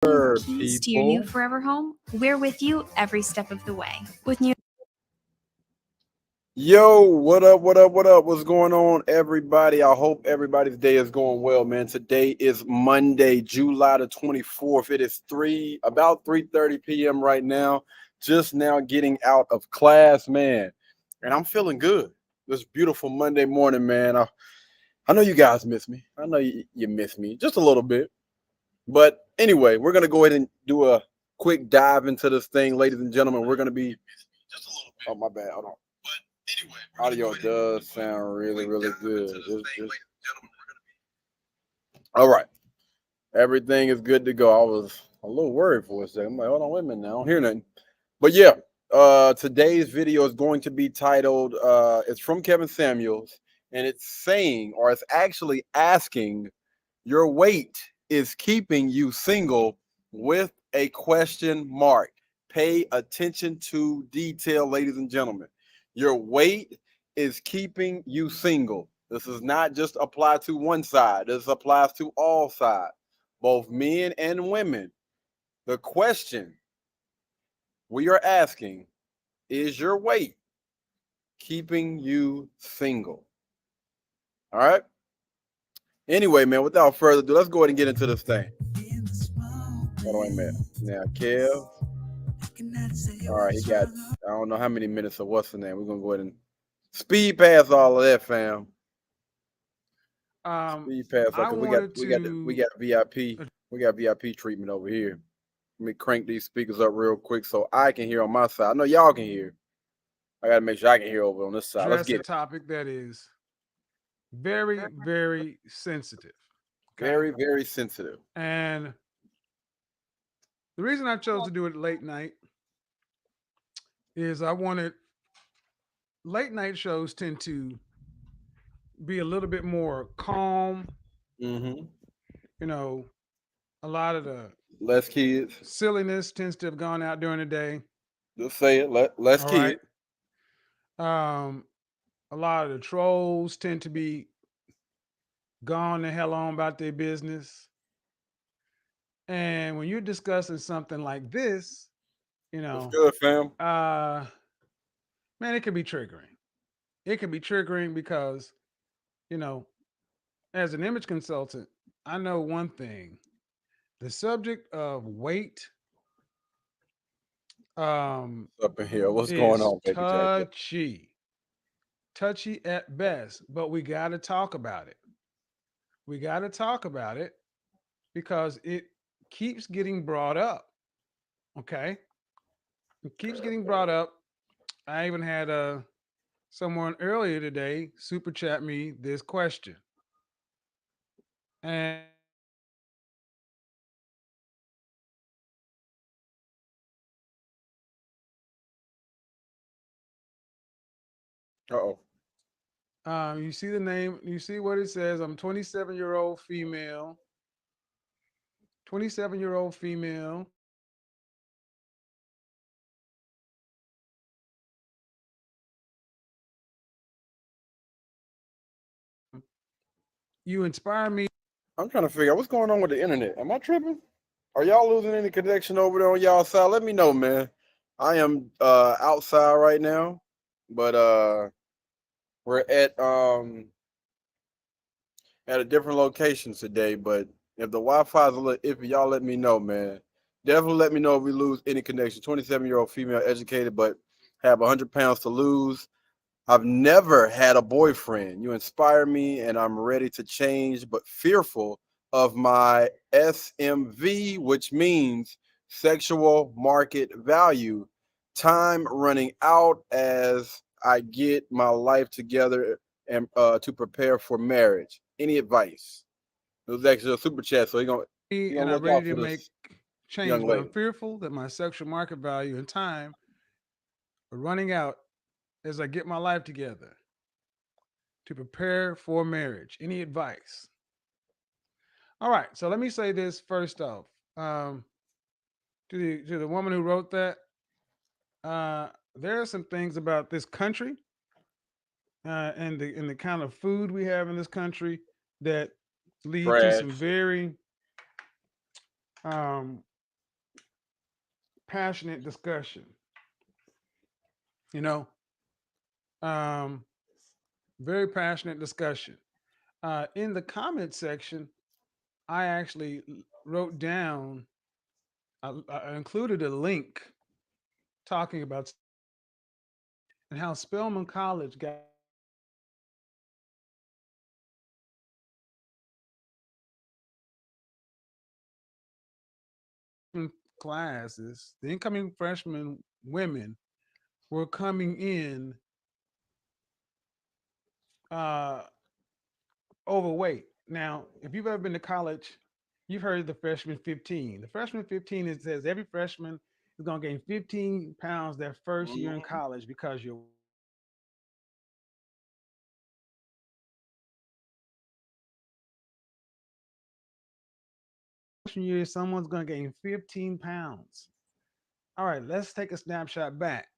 Keys to your new forever home, we're with you every step of the way. With new Yo, what up? What up? What up? What's going on, everybody? I hope everybody's day is going well, man. Today is Monday, July the 24th. It is about 3:30 p.m. right now. Just now getting out of class, man. And I'm feeling good. This beautiful Monday morning, man. I know you guys miss me. I know you miss me just a little bit. But anyway, we're gonna go ahead and do a quick dive into this thing, ladies and gentlemen. We're gonna be Oh, my bad. Hold on. Audio does sound really, really good. All right. Everything is good to go. I was a little worried for a second. I'm like, hold on, wait a minute now. I don't hear nothing. But yeah, today's video is going to be titled, it's from Kevin Samuels, and it's saying, or it's actually asking, your weight is keeping you single with a question mark. Pay attention to detail, ladies and gentlemen. Your weight is keeping you single. This is not just apply to one side. This applies to all sides, both men and women. The question we are asking, is your weight keeping you single? All right. Anyway, man, without further ado, let's go ahead and get into this thing. Hold on a minute. Now, Kev. All right, he got, I don't know how many minutes of what's the name. We're going to go ahead and speed past all of that, fam. Speed past, I okay, wanted we got VIP. We got VIP treatment over here. Let me crank these speakers up real quick so I can hear on my side. I know y'all can hear. I got to make sure I can hear over on this side. Let's address a get it. topic that is very, very sensitive. Okay? Very, very sensitive. And the reason I chose to do it late night is I wanted late night shows tend to be a little bit more calm. Mm-hmm. You know, a lot of the Less kids. silliness tends to have gone out during the day. Just say it. Less All right. kids. Um, a lot of the trolls tend to be gone the hell on about their business. And when you're discussing something like this, you What's know, good, fam? uh, man, it can be triggering. It can be triggering because, you know, as an image consultant, I know one thing. The subject of weight Up in here. What's going is on, baby JJ? touchy at best, but we got to talk about it. We got to talk about it because it keeps getting brought up. Okay. It keeps getting brought up. I even had someone earlier today super chat me this question. And Uh-oh. you see the name, you see what it says. I'm 27-year-old female. 27-year-old female. You inspire me. I'm trying to figure out what's going on with the internet. Am I tripping? Are y'all losing any connection over there on y'all side? Let me know, man. I am outside right now, but we're at a different location today. But if the Wi-Fi is a little iffy, y'all let me know, man. Definitely let me know if we lose any connection. 27-year-old female, educated, but have 100 pounds to lose. I've never had a boyfriend. You inspire me, and I'm ready to change, but fearful of my SMV, which means sexual market value. Time running out as I get my life together and to prepare for marriage. Any advice? It was actually a super chat, so he gonna And I'm look ready out to for make this change, young but I'm lady. fearful that my sexual market value and time are running out as I get my life together to prepare for marriage. Any advice? All right, so let me say this first off. Um, to the woman who wrote that, uh, there are some things about this country and the kind of food we have in this country that lead to some Trash. very um, passionate discussion. You know, um, very passionate discussion. In the comment section, I actually wrote down, I included a link talking about and how Spelman College got classes. The incoming freshman women were coming in uh, overweight. Now, if you've ever been to college, you've heard of the freshman 15. The freshman 15, it says every freshman is going to gain 15 pounds their first year in Mhm. college because you're freshman year, someone's going to gain 15 pounds. All right, let's take a snapshot back.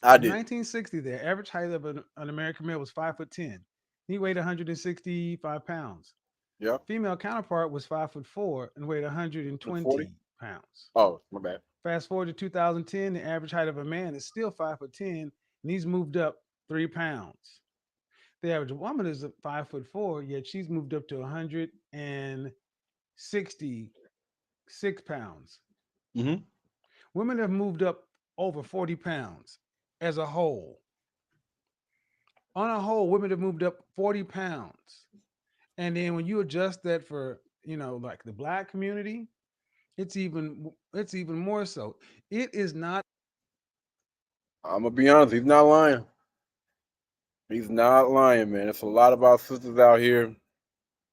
I In did. 1960, the average height of an American male was 5'10". He weighed 165 pounds. Yeah. Female counterpart was 5'4" and weighed And 40. 120 pounds. Oh, my bad. Fast forward to 2010, the average height of a man is still 5'10", and he's moved up 3 pounds. The average woman is 5'4", yet she's moved up to 166 pounds. Hmm. Women have moved up over 40 pounds as a whole. On a whole, women have moved up 40 pounds. And then when you adjust that for, like the black community, it's even more so. It is not I'm gonna be honest. He's not lying. He's not lying, man. It's a lot of our sisters out here.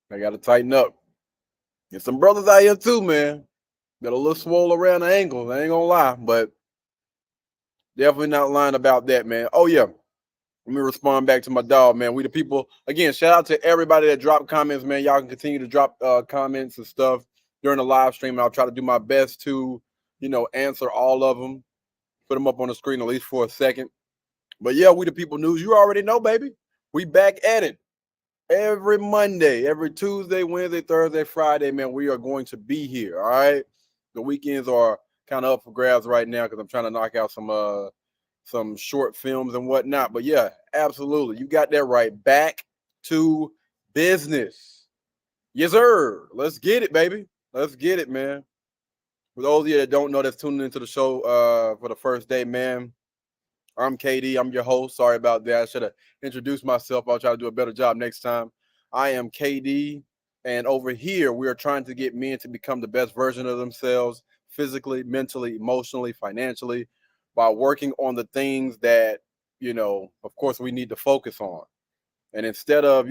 They got to tighten up. There's some brothers out here too, man. Got a little swole around the ankles. I ain't gonna lie, but definitely not lying about that, man. Oh yeah. Let me respond back to my dog, man. We the people. Again, shout out to everybody that dropped comments, man. Y'all can continue to drop comments and stuff during the live stream. I'll try to do my best to, answer all of them. Put them up on the screen at least for a second. But yeah, we the people news. You already know, baby. We back at it every Monday, every Tuesday, Wednesday, Thursday, Friday, man. We are going to be here. All right. The weekends are kind of up for grabs right now because I'm trying to knock out some short films and whatnot. But yeah, absolutely. You got that right. Back to business. Yes, sir. Let's get it, baby. Let's get it, man. For those of you that don't know that's tuning into the show for the first day, man, I'm KD. I'm your host. Sorry about that. I should have introduced myself. I'll try to do a better job next time. I am KD. And over here, we are trying to get men to become the best version of themselves physically, mentally, emotionally, financially by working on the things that, of course, we need to focus on. And instead of,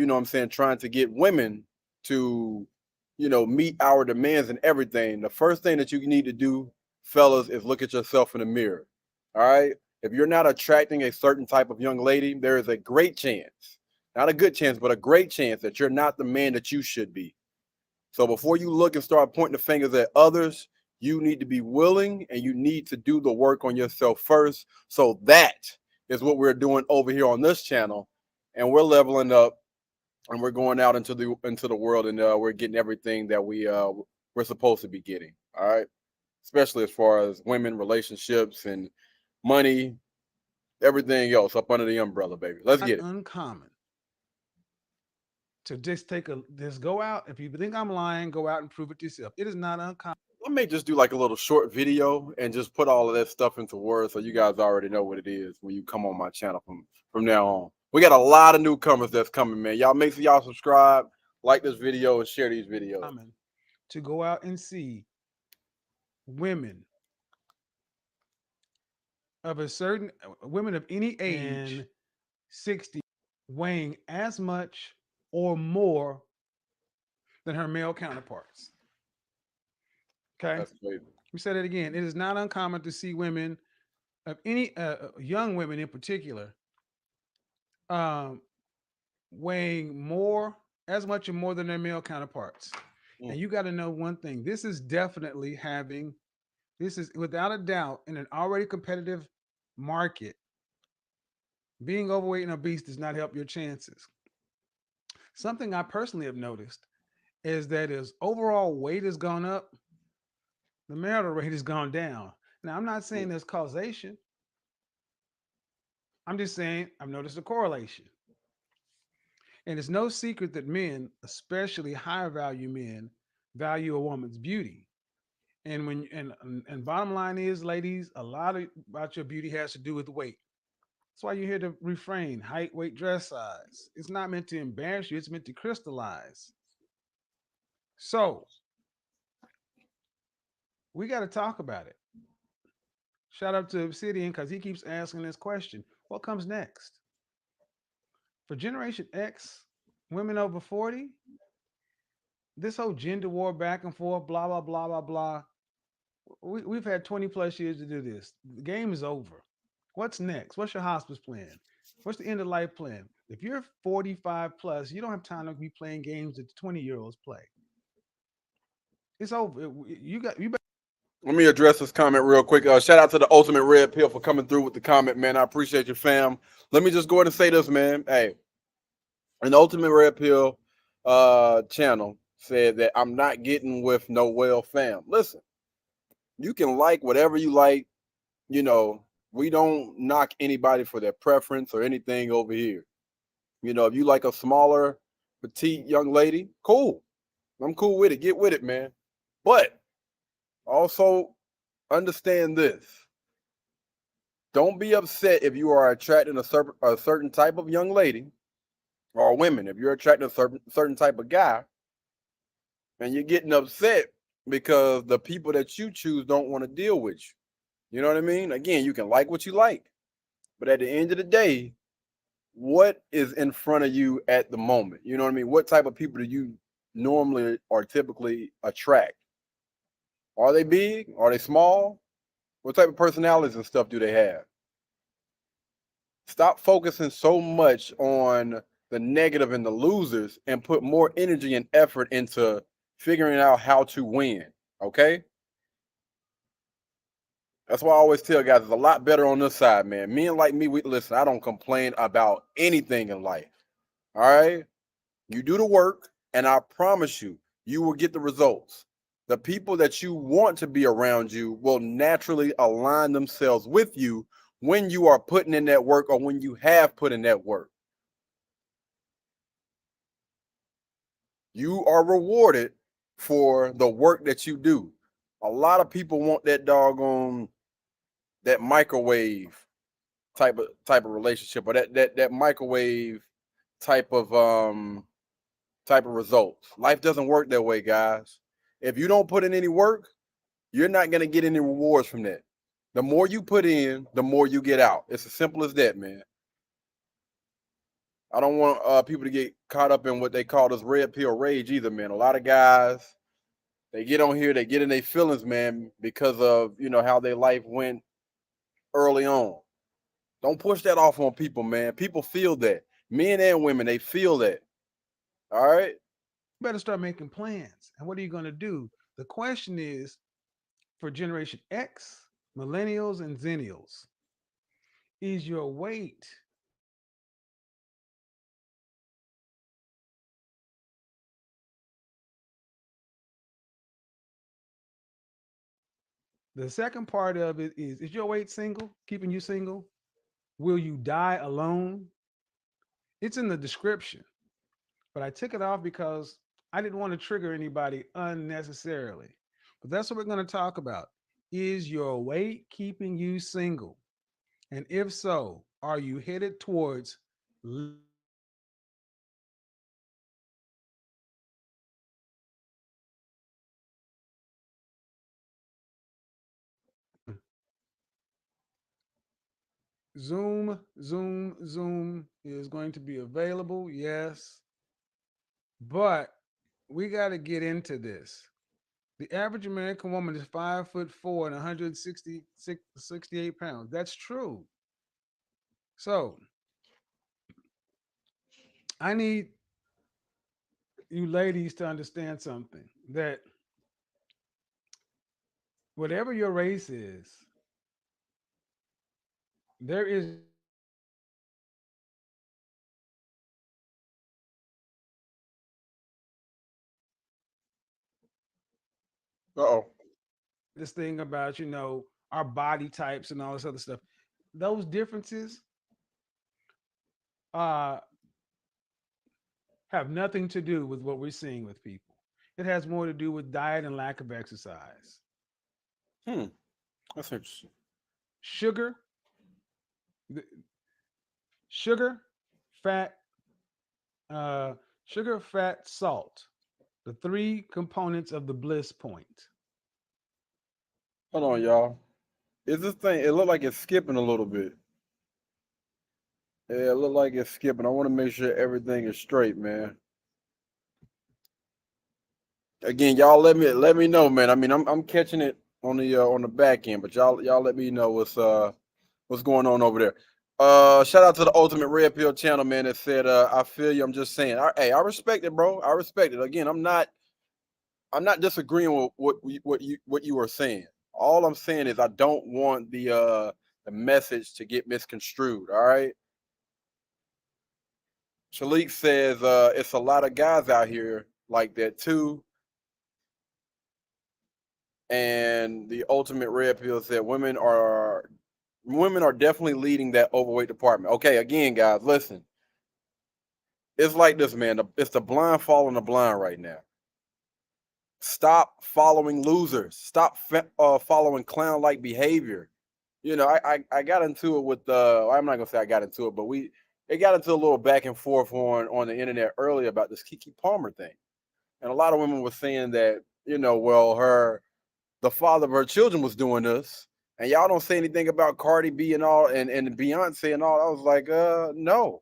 trying to get women to, meet our demands and everything, the first thing that you need to do, fellas, is look at yourself in the mirror. All right. If you're not attracting a certain type of young lady, there is a great chance, not a good chance, but a great chance that you're not the man that you should be. So before you look and start pointing the fingers at others, you need to be willing and you need to do the work on yourself first. So that is what we're doing over here on this channel. And we're leveling up and we're going out into the world and we're getting everything that we're supposed to be getting. All right. Especially as far as women, relationships, and money, everything else up under the umbrella, baby. Let's get it. uncommon to just go out. If you think I'm lying, go out and prove it to yourself. It is not uncommon. I may just do like a little short video and just put all of that stuff into words so you guys already know what it is when you come on my channel from now on. We got a lot of newcomers that's coming, man. Y'all make sure y'all subscribe, like this video, and share these videos. Common to go out and see women of a certain women of any age and 60 weighing as much or more than her male counterparts. Okay. That's crazy. We said it again. It is not uncommon to see women of any young women in particular um, weighing as much or more than their male counterparts. And you got to know one thing. This is without a doubt in an already competitive market. Being overweight and obese does not help your chances. Something I personally have noticed is that as overall weight has gone up, the marital rate has gone down. Now, I'm not saying there's causation. I'm just saying I've noticed a correlation. And it's no secret that men, especially higher value men, value a woman's beauty. And and bottom line is, ladies, a lot of about your beauty has to do with weight. That's why you hear the refrain: height, weight, dress size. It's not meant to embarrass you, it's meant to crystallize. So we got to talk about it. Shout out to Obsidian because he keeps asking this question: what comes next? For Generation X, women over 40, this whole gender war back and forth, blah, blah, blah, blah, blah. We've had 20 plus years to do this. The game is over. What's next? What's your hospice plan? What's the end of life plan? If you're 45 plus, you don't have time to be playing games that 20-year-olds play. It's over. You better. Let me address this comment real quick. Shout out to the Ultimate Red Pill for coming through with the comment, man. I appreciate you, fam. Let me just go ahead and say this, man. Hey, an Ultimate Red Pill channel said that I'm not getting with no well fam. Listen, you can like whatever you like. You know, we don't knock anybody for their preference or anything over here. You know, if you like a smaller, petite young lady, cool. I'm cool with it. Get with it, man. But also understand this. Don't be upset if you are attracting a certain type of young lady or women. If you're attracting a certain type of guy and you're getting upset because the people that you choose don't want to deal with you. You know what I mean? Again, you can like what you like, but at the end of the day, what is in front of you at the moment? You know what I mean? What type of people do you normally or typically attract? Are they big? Are they small? What type of personalities and stuff do they have? Stop focusing so much on the negative and the losers and put more energy and effort into figuring out how to win. Okay? That's why I always tell guys it's a lot better on this side, man. Men like me, we listen, I don't complain about anything in life. All right? You do the work, and I promise you, you will get the results. The people that you want to be around you will naturally align themselves with you when you are putting in that work or when you have put in that work. You are rewarded for the work that you do. A lot of people want that doggone that microwave type of relationship or that microwave type of results. Life doesn't work that way, guys. If you don't put in any work, you're not going to get any rewards from that. The more you put in, the more you get out. It's as simple as that, man. I don't want people to get caught up in what they call this red pill rage either, man. A lot of guys, they get on here, they get in their feelings, man, because of, how their life went early on. Don't push that off on people, man. People feel that. Men and women, they feel that. All right? You better start making plans. And what are you going to do? The question is for Generation X, millennials, and zennials: is your weight the second part of it is your weight single, keeping you single? Will you die alone? It's in the description, but I took it off because I didn't want to trigger anybody unnecessarily. But that's what we're going to talk about. Is your weight keeping you single? And if so, are you headed towards Zoom is going to be available? Yes. But we got to get into this. The average American woman is 5'4" and 168 pounds. That's true. So I need you ladies to understand something, that whatever your race is, there is Uh-oh. this thing about, our body types and all this other stuff. Those differences uh, have nothing to do with what we're seeing with people. It has more to do with diet and lack of exercise. That's interesting. Sugar, the- sugar, fat, uh, sugar, fat, salt. The three components of the bliss point. Hold on, y'all. Is this thing? It look like it's skipping a little bit. Yeah, it look like it's skipping. I want to make sure everything is straight, man. Again, y'all let me know, man. I mean, I'm catching it on the back end, but y'all let me know what's going on over there. Shout out to the Ultimate Red Pill channel, man. That said, I feel you. I'm just saying. Hey, I respect it, bro. I respect it. Again, I'm not disagreeing with what you are saying. All I'm saying is I don't want the message to get misconstrued. All right. Shalik says it's a lot of guys out here like that too. And the Ultimate Red Pill said women are definitely leading that overweight department. Okay, again, guys, listen. It's like this, man. It's the blind following the blind right now. Stop following losers. Stop following clown-like behavior. I got into it with I'm not gonna say I got into it, but it got into a little back and forth on the internet earlier about this Keke Palmer thing, and a lot of women were saying that well, the father of her children was doing this, and y'all don't say anything about Cardi B and all, and Beyonce and all. I was like, no.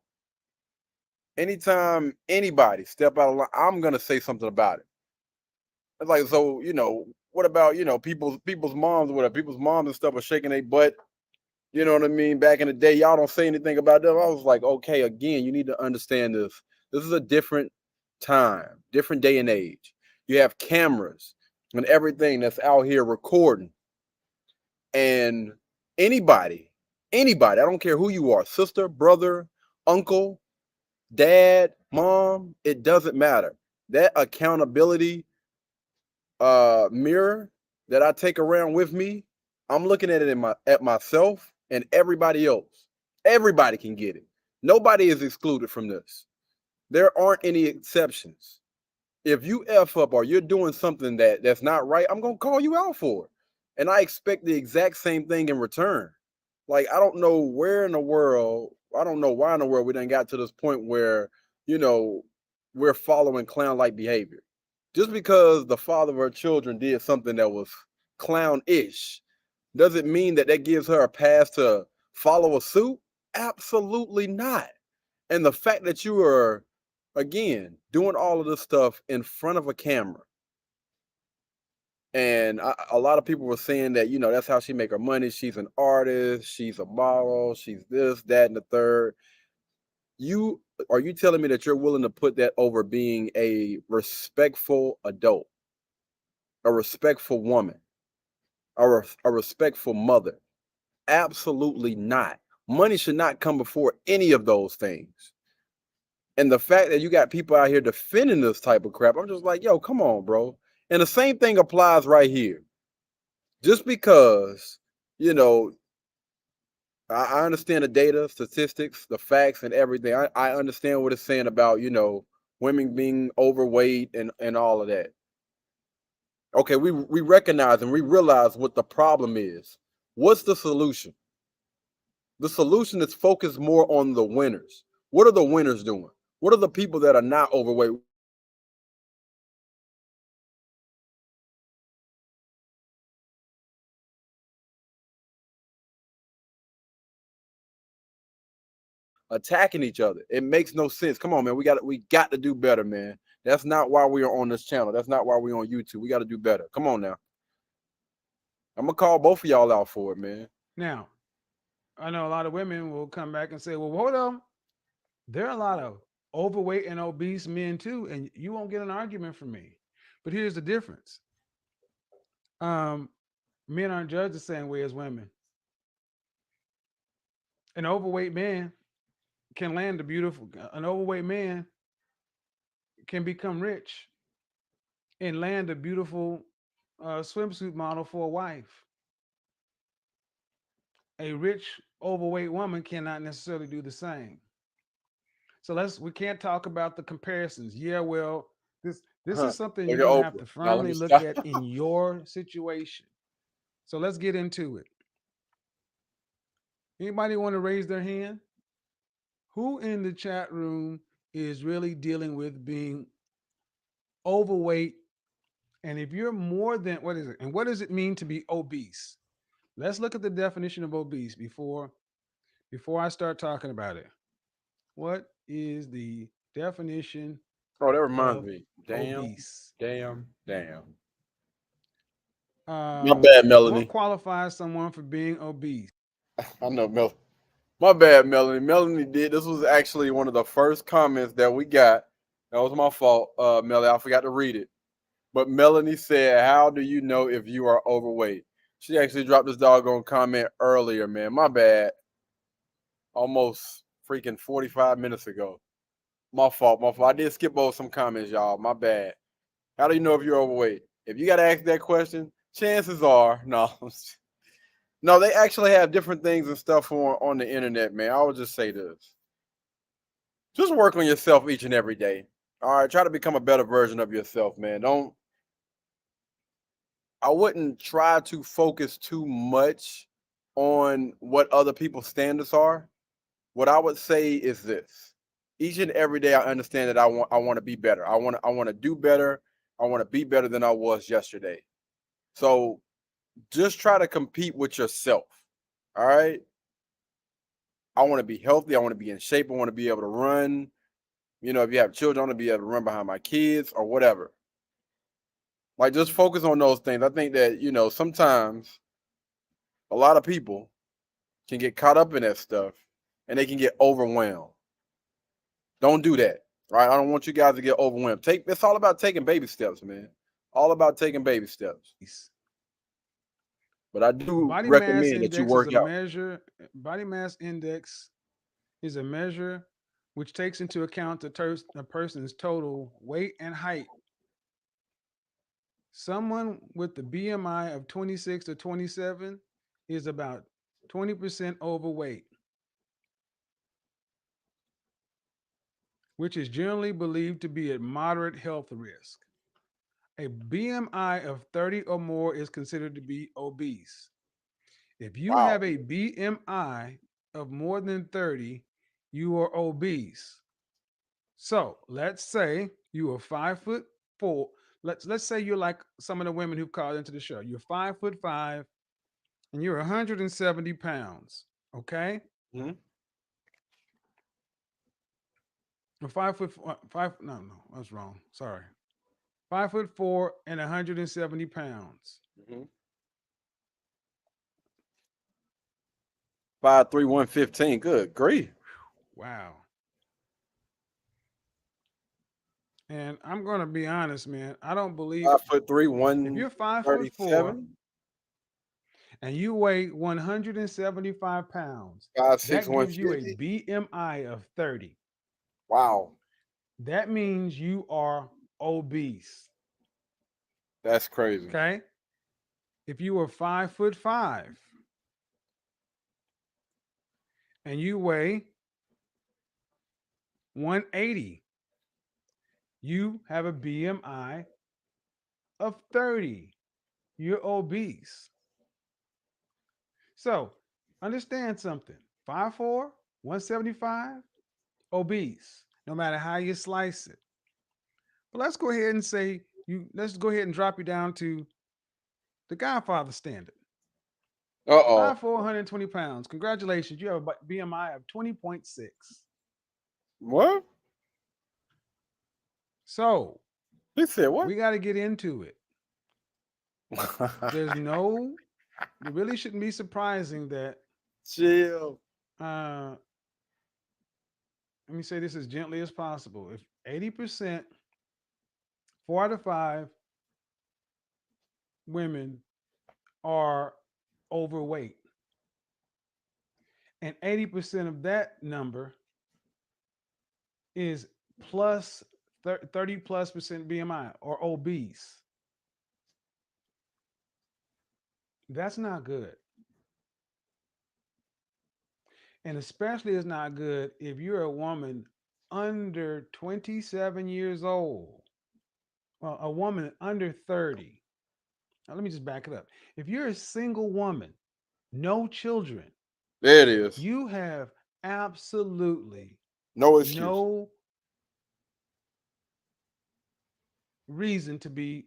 Anytime anybody step out of line, I'm gonna say something about it. It's like, so what about people's moms or whatever? People's moms and stuff are shaking their butt. You know what I mean? Back in the day, y'all don't say anything about them. I was like, okay, again, you need to understand this. This is a different time, different day and age. You have cameras and everything that's out here recording. And anybody, I don't care who you are, sister, brother, uncle, dad, mom, it doesn't matter. That accountability mirror that I take around with me, I'm looking at it at myself and everybody else. Everybody can get it. Nobody is excluded from this. There aren't any exceptions. If you F up or you're doing something that's not right, I'm gonna call you out for it. And I expect the exact same thing in return. Like, I don't know where in the world, I don't know why in the world we done got to this point where, we're following clown-like behavior. Just because the father of her children did something that was clown-ish doesn't mean that gives her a pass to follow a suit. Absolutely not. And the fact that you are, again, doing all of this stuff in front of a camera, and a lot of people were saying that that's how she make her money. She's an artist, she's a model, she's this, that, and the third. Are you telling me that you're willing to put that over being a respectful adult, a respectful woman, a respectful mother? Absolutely not. Money should not come before any of those things. And the fact that you got people out here defending this type of crap, I'm just like, yo, come on, bro. And the same thing applies right here. Just because, I understand the data, statistics, the facts, and everything. I understand what it's saying about, women being overweight and all of that. Okay, we recognize and we realize what the problem is. What's the solution? The solution is focused more on the winners. What are the winners doing? What are the people that are not overweight? Attacking each other. It makes no sense. Come on, man. We got to do better, man. That's not why we are on this channel. That's not why we're on YouTube. We got to do better. Come on now. I'm gonna call both of y'all out for it, man. Now, I know a lot of women will come back and say, well, hold on. There are a lot of overweight and obese men too, and you won't get an argument from me. But here's the difference. Men aren't judged the same way as women. An overweight man can land a beautiful, an overweight man can become rich and land a beautiful swimsuit model for a wife. A rich, overweight woman cannot necessarily do the same. So we can't talk about the comparisons. Yeah, well, this Huh. is something Look you're at gonna have Oprah. to Now let firmly me look stop. at in your situation. So let's get into it. Anybody want to raise their hand? Who in the chat room is really dealing with being overweight? And if you're more than, what is it? And what does it mean to be obese? Let's look at the definition of obese before I start talking about it. What is the definition Oh, that reminds of me. Damn, obese? damn. My bad, What Melanie. qualifies someone for being obese? I know, Mel. My bad, Melanie. Melanie did. This was actually one of the first comments that we got. That was my fault, Melanie. I forgot to read it. But Melanie said, "How do you know if you are overweight?" She actually dropped this doggone comment earlier, man. My bad. Almost freaking 45 minutes ago. My fault. My fault. I did skip over some comments, y'all. My bad. How do you know if you're overweight? If you got to ask that question, chances are no. No, they actually have different things and stuff on the internet, man. I would just say this. Just work on yourself each and every day. All right, try to become a better version of yourself, man. I wouldn't try to focus too much on what other people's standards are. What I would say is this. Each and every day I understand that I want to be better. I want to do better. I want to be better than I was yesterday. So just try to compete with yourself. All right. I want to be healthy. I want to be in shape. I want to be able to run. You know, if you have children, I want to be able to run behind my kids or whatever. Like, just focus on those things. I think that, sometimes a lot of people can get caught up in that stuff and they can get overwhelmed. Don't do that. Right? I don't want you guys to get overwhelmed. It's all about taking baby steps, man. All about taking baby steps. But I do Body mass recommend that you index is work a out. measure. Body mass index is a measure which takes into account a person's total weight and height. Someone with the BMI of 26 to 27 is about 20% overweight, which is generally believed to be at moderate health risk. A BMI of 30 or more is considered to be obese. If you Wow. have a BMI of more than 30, you are obese. So let's say you are 5'4". Let's say you're like some of the women who've called into the show. You're 5'5" and you're 170 pounds. Okay, Mm-hmm. or 5 foot five. No, that's wrong. Sorry, 5'4" and 170 pounds. Mm-hmm. 5'3", 115. Good grief. Wow. And I'm gonna be honest, man. I don't believe 5'3", if you're 5'4" 137. and you weigh 175 pounds, 5'6", that gives you a 150. BMI of 30. Wow. That means you are obese. That's crazy. Okay. If you were 5'5" and you weigh 180, you have a BMI of 30. You're obese. So understand something. 5'4", 175, obese, no matter how you slice it. But let's go ahead and say let's go ahead and drop you down to the Godfather standard. Uh-oh. 5'4", 120 pounds. Congratulations. You have a BMI of 20.6. What? So He said what? we got to get into it. It really shouldn't be surprising that, Chill. let me say this as gently as possible. If 80%, 4 out of 5 women are overweight, and 80% of that number is plus 30 plus percent BMI or obese. That's not good. And especially it's not good if you're a woman under 27 years old. Well, a woman under 30. Now, let me just back it up. If you're a single woman, no children, There it is. you have absolutely No excuse. no reason to be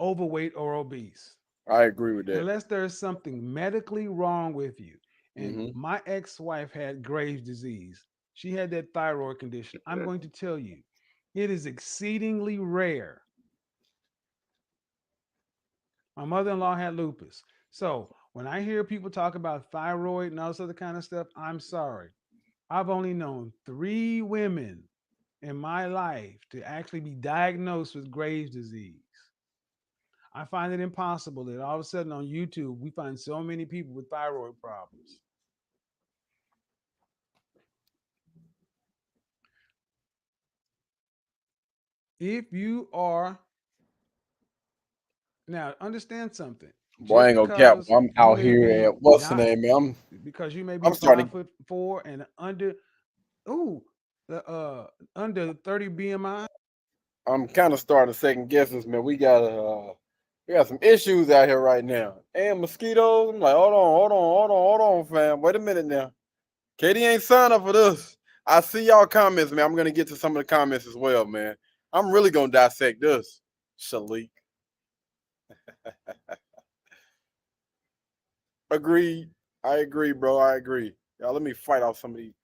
overweight or obese I agree with that. unless there's something medically wrong with you. And Hmm. my ex-wife had Graves' disease. She had that thyroid condition. I'm going to tell you, it is exceedingly rare. My mother-in-law had lupus. So when I hear people talk about thyroid and all this other kind of stuff, I'm sorry. I've only known 3 women in my life to actually be diagnosed with Graves' disease. I find it impossible that all of a sudden on YouTube we find so many people with thyroid problems. If you are now understand something, Boy, I just ain't gonna cap. because I'm you out may here be at what's the not name, man? because you may be I'm starting. 5'4" and under ooh the under 30 BMI. I'm kind of starting to second guess this, man. We got some issues out here right now, and mosquitoes. I'm like, hold on, fam. Wait a minute now. Katie ain't signed up for this. I see y'all comments, man. I'm gonna get to some of the comments as well, man. I'm really gonna dissect this, Shalik. Agreed. I agree, bro. I agree. Y'all, let me fight off some of these.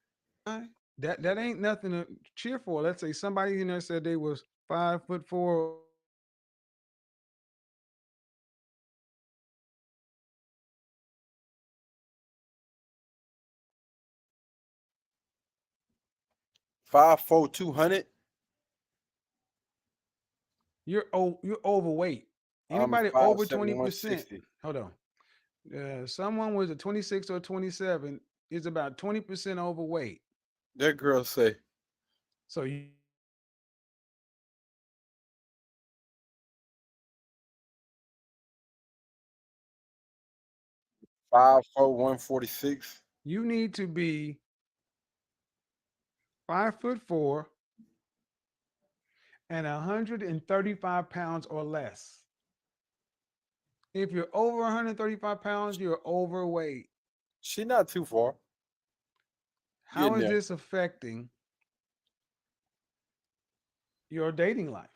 That ain't nothing to cheer for. Let's say somebody in there said they was 5'4". 5'4", 200. You're overweight. I'm Anybody over 5'7", 20%, 160. hold on. Someone with a 26 or 27 is about 20% overweight. That girl say So you 5'4", 146. you need to be 5'4" and 135 pounds or less. If you're over 135 pounds, you're overweight. She not too far. How Getting is there. this affecting your dating life?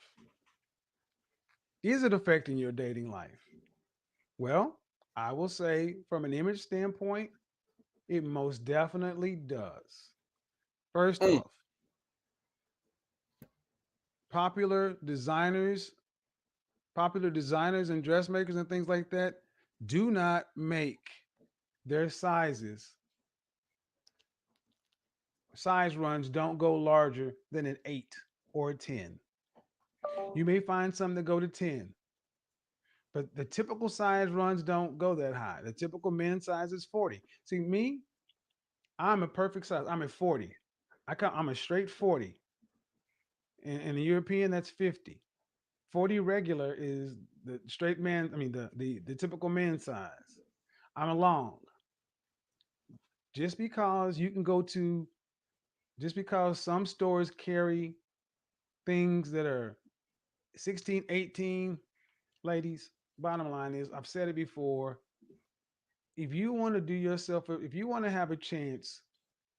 Is it affecting your dating life? Well, I will say from an image standpoint, it most definitely does. First Mm. off, popular designers, popular designers and dressmakers and things like that do not make their size runs don't go larger than an 8 or a 10. You may find some that go to 10, but the typical size runs don't go that high. The typical men's size is 40. See, me, I'm a perfect size. I'm at 40. I'm a straight 40. In the European, that's 50. 40 regular is the straight man, I mean the typical man size. I'm a long. Just because you can go to just because some stores carry things that are 16, 18, ladies, bottom line is I've said it before. If you want to do yourself, if you want to have a chance,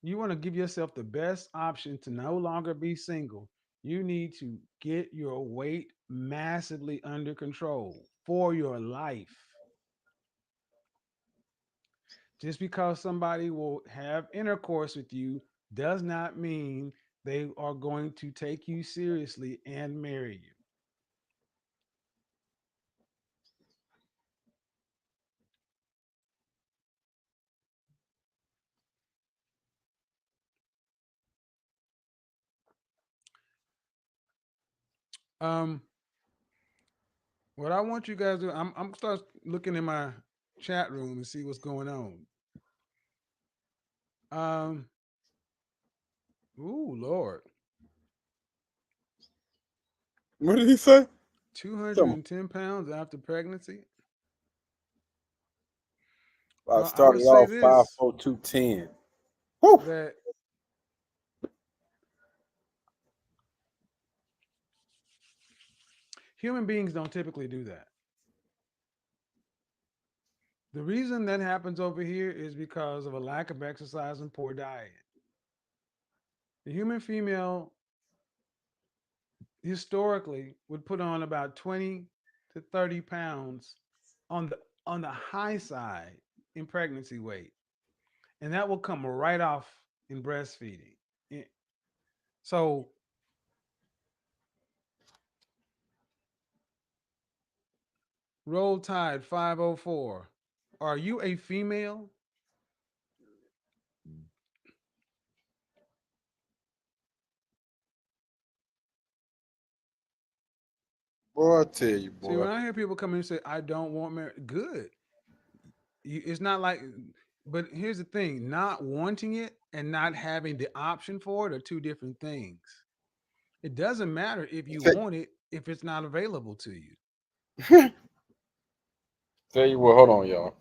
you want to give yourself the best option to no longer be single, you need to get your weight massively under control for your life. Just because somebody will have intercourse with you does not mean they are going to take you seriously and marry you. Um, what I want you guys to do, I'm start looking in my chat room and see what's going on. Um, ooh, Lord, What did he say? Tell me. 210 pounds after pregnancy. I Well, I would started say off this 5'4", 210. Whew. that human beings don't typically do that. The reason that happens over here is because of a lack of exercise and poor diet. The human female historically would put on about 20 to 30 pounds on the high side in pregnancy weight. And that will come right off in breastfeeding. Eh, So roll tide 504. Are you a female? Boy, I tell you, See, boy. when I hear people come in and say, I don't want marriage, good. It's not like, but here's the thing, not wanting it and not having the option for it are two different things. It doesn't matter if you Tell, want it if it's not available to you. tell you what, hold on, y'all.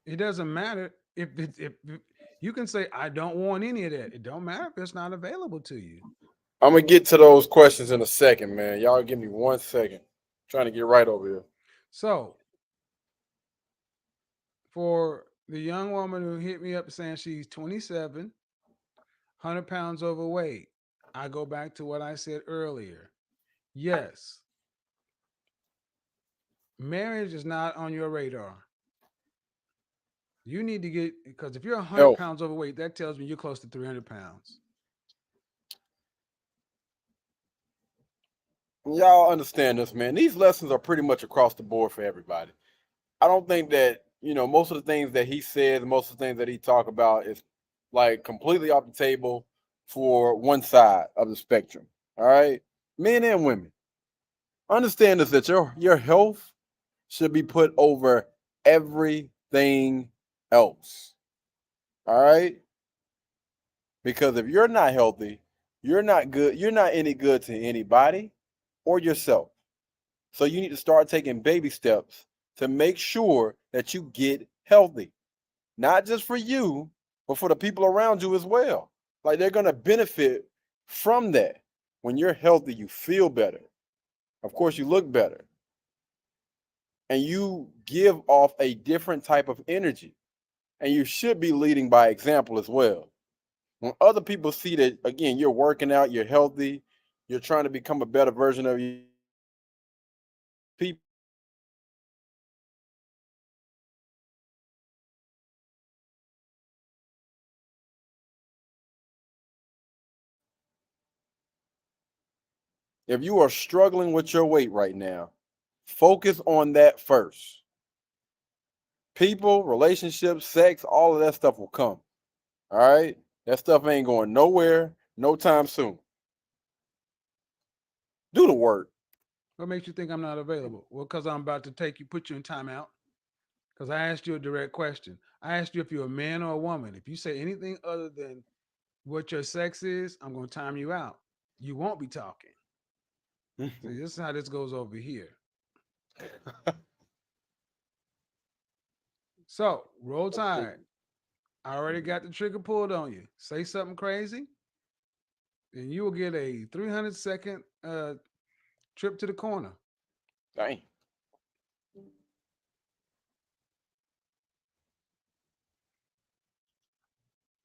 It doesn't matter if you can say I don't want any of that. It don't matter if it's not available to you. I'm gonna get to those questions in a second, man. Y'all give me 1 second. Trying to get right over here. So for the young woman who hit me up saying she's 27, 100 pounds overweight, I go back to what I said earlier. Yes, marriage is not on your radar. You need to get, because if you're 100 Health. pounds overweight, that tells me you're close to 300 pounds. Y'all understand this, man. These lessons are pretty much across the board for everybody. I don't think that, most of the things that he says, most of the things that he talk about is like completely off the table for one side of the spectrum. All right. Men and women. Understand this, that your health should be put over everything else. All right. Because if you're not healthy, you're not good, you're not any good to anybody or yourself. So you need to start taking baby steps to make sure that you get healthy, not just for you, but for the people around you as well. Like they're going to benefit from that. When you're healthy, you feel better. Of course, you look better and you give off a different type of energy. And you should be leading by example as well. When other people see that, again, you're working out, you're healthy, you're trying to become a better version of you, people. If you are struggling with your weight right now, focus on that first. People, relationships, sex, all of that stuff will come. All right? That stuff ain't going nowhere no time soon. Do the work. What makes you think I'm not available? Well, because I'm about to put you in timeout. Because I asked you a direct question. I asked you if you're a man or a woman. If you say anything other than what your sex is, I'm going to time you out. You won't be talking. See, this is how this goes over here. So, roll tide. I already got the trigger pulled on you. Say something crazy, and you will get a 300-second trip to the corner. Dang.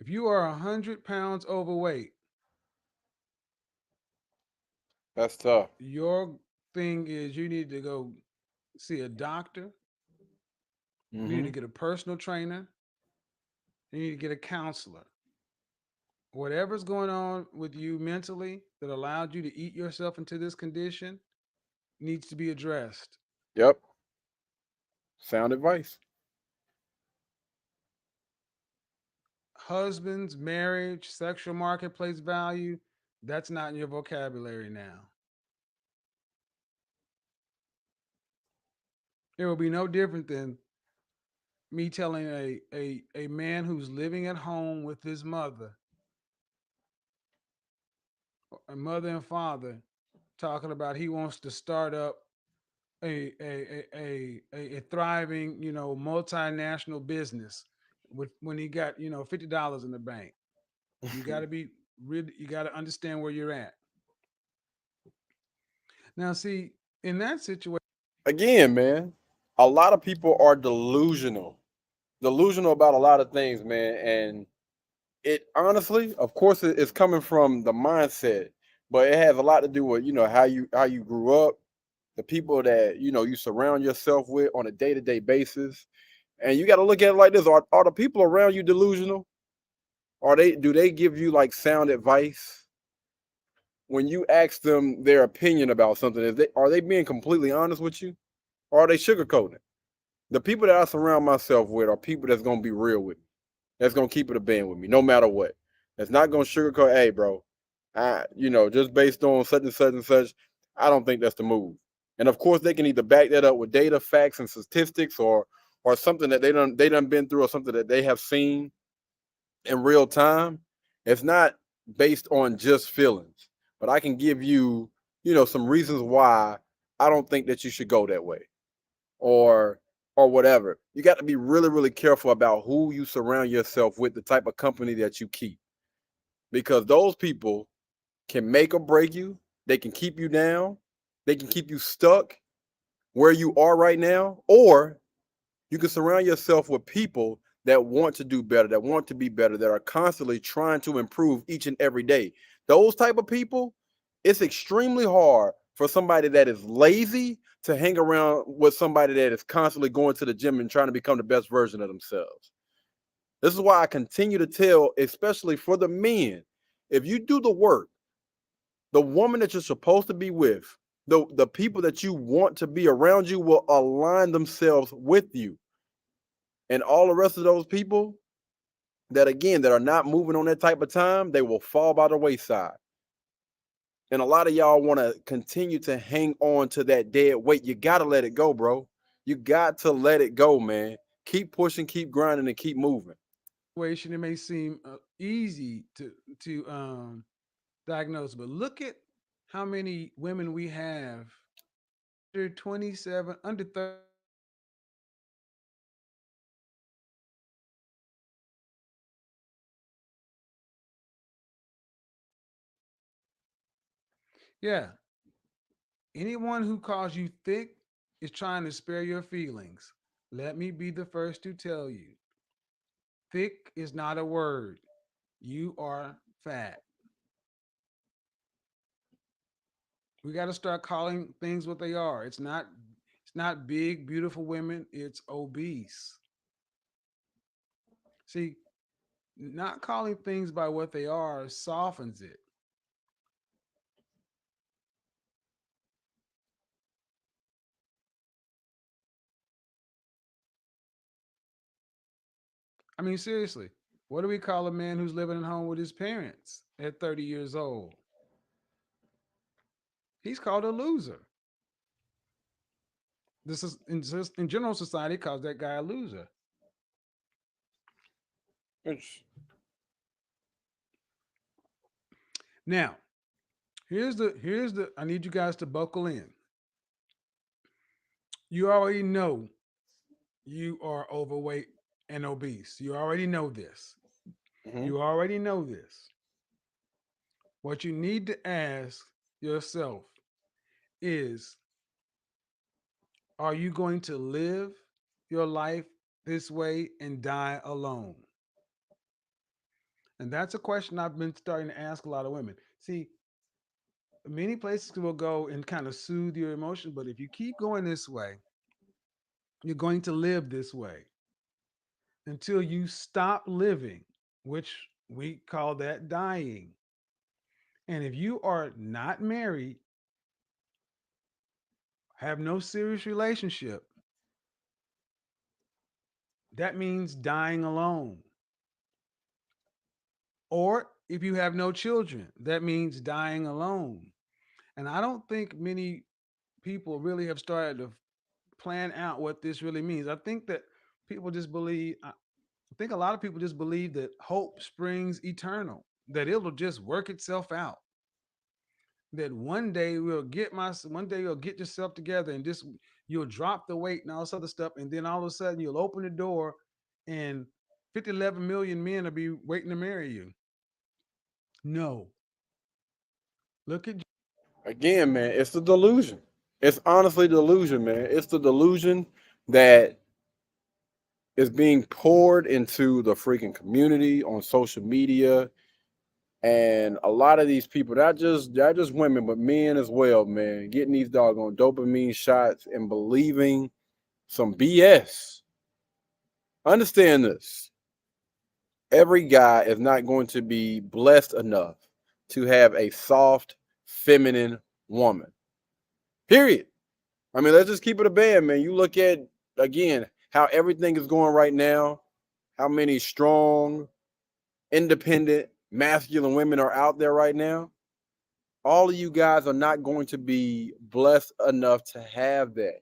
If you are 100 pounds overweight, That's tough. your thing is you need to go see a doctor. You need to Mm-hmm. get a personal trainer. You need to get a counselor. Whatever's going on with you mentally that allowed you to eat yourself into this condition needs to be addressed. Yep. Sound advice. Husbands, marriage, sexual marketplace value, that's not in your vocabulary now. It will be no different than me telling a man who's living at home with his mother, a mother and father, talking about he wants to start up a thriving, multinational business with when he got, $50 in the bank. You got to be really, you got to understand where you're at. Now, see, in that situation, Again, man, a lot of people are delusional about a lot of things, man. And it honestly, of course, it's coming from the mindset, but it has a lot to do with how you grew up, the people that you surround yourself with on a day-to-day basis. And you got to look at it like this: are the people around you delusional? Do they give you like sound advice when you ask them their opinion about something? Are they being completely honest with you, or are they sugarcoating it? The people that I surround myself with are people that's gonna be real with me. That's gonna keep it a band with me, no matter what. That's not gonna sugarcoat. Hey, bro, just based on such and such and such, I don't think that's the move. And of course, they can either back that up with data, facts, and statistics, or something that they done been through, or something that they have seen in real time. It's not based on just feelings, but I can give you, some reasons why I don't think that you should go that way, or whatever. You got to be really, really careful about who you surround yourself with, the type of company that you keep, because those people can make or break you. They can keep you down. They can keep you stuck where you are right now, or you can surround yourself with people that want to do better, that want to be better, that are constantly trying to improve each and every day. Those type of people, it's extremely hard for somebody that is lazy to hang around with somebody that is constantly going to the gym and trying to become the best version of themselves. This is why I continue to tell, especially for the men, if you do the work, the woman that you're supposed to be with, the people that you want to be around you will align themselves with you. And all the rest of those people that are not moving on that type of time, they will fall by the wayside. And a lot of y'all want to continue to hang on to that dead weight. You got to let it go, bro. You got to let it go, man. Keep pushing, keep grinding, and keep moving. it may seem easy to diagnose, but look at how many women we have under 27, under 30. Yeah, anyone who calls you thick is trying to spare your feelings. Let me be the first to tell you, thick is not a word. You are fat. We got to start calling things what they are. It's not big beautiful women, it's obese. See, not calling things by what they are softens it. I mean, seriously, what do we call a man who's living at home with his parents at 30 years old? He's called a loser. This is in general society calls that guy a loser. It's- Now, here's the I need you guys to buckle in. You already know you are overweight and obese. You already know this. mhm. You already know this. What you need to ask yourself is, are you going to live your life this way and die alone? And that's a question I've been starting to ask a lot of women. See, many places will go and kind of soothe your emotions, but if you keep going this way, you're going to live this way until you stop living, which we call that dying. And if you are not married, have no serious relationship, that means dying alone. Or if you have no children, that means dying alone. And I don't think many people really have started to plan out what this really means. I think that people just believe, I think a lot of people just believe that hope springs eternal, that it'll just work itself out. that one day you'll get yourself together and this you'll drop the weight and all this other stuff, and then all of a sudden you'll open the door and 11 million men will be waiting to marry you. No. Look at Again, man, it's the delusion. It's honestly delusion, man. It's the delusion that is being poured into the freaking community on social media. And a lot of these people, not just women, but men as well, man, getting these doggone dopamine shots and believing some BS. Understand this. Every guy is not going to be blessed enough to have a soft, feminine woman. Period. I mean, let's just keep it a band, man. You look at, again, how everything is going right now, how many strong, independent, masculine women are out there right now. All of you guys are not going to be blessed enough to have that.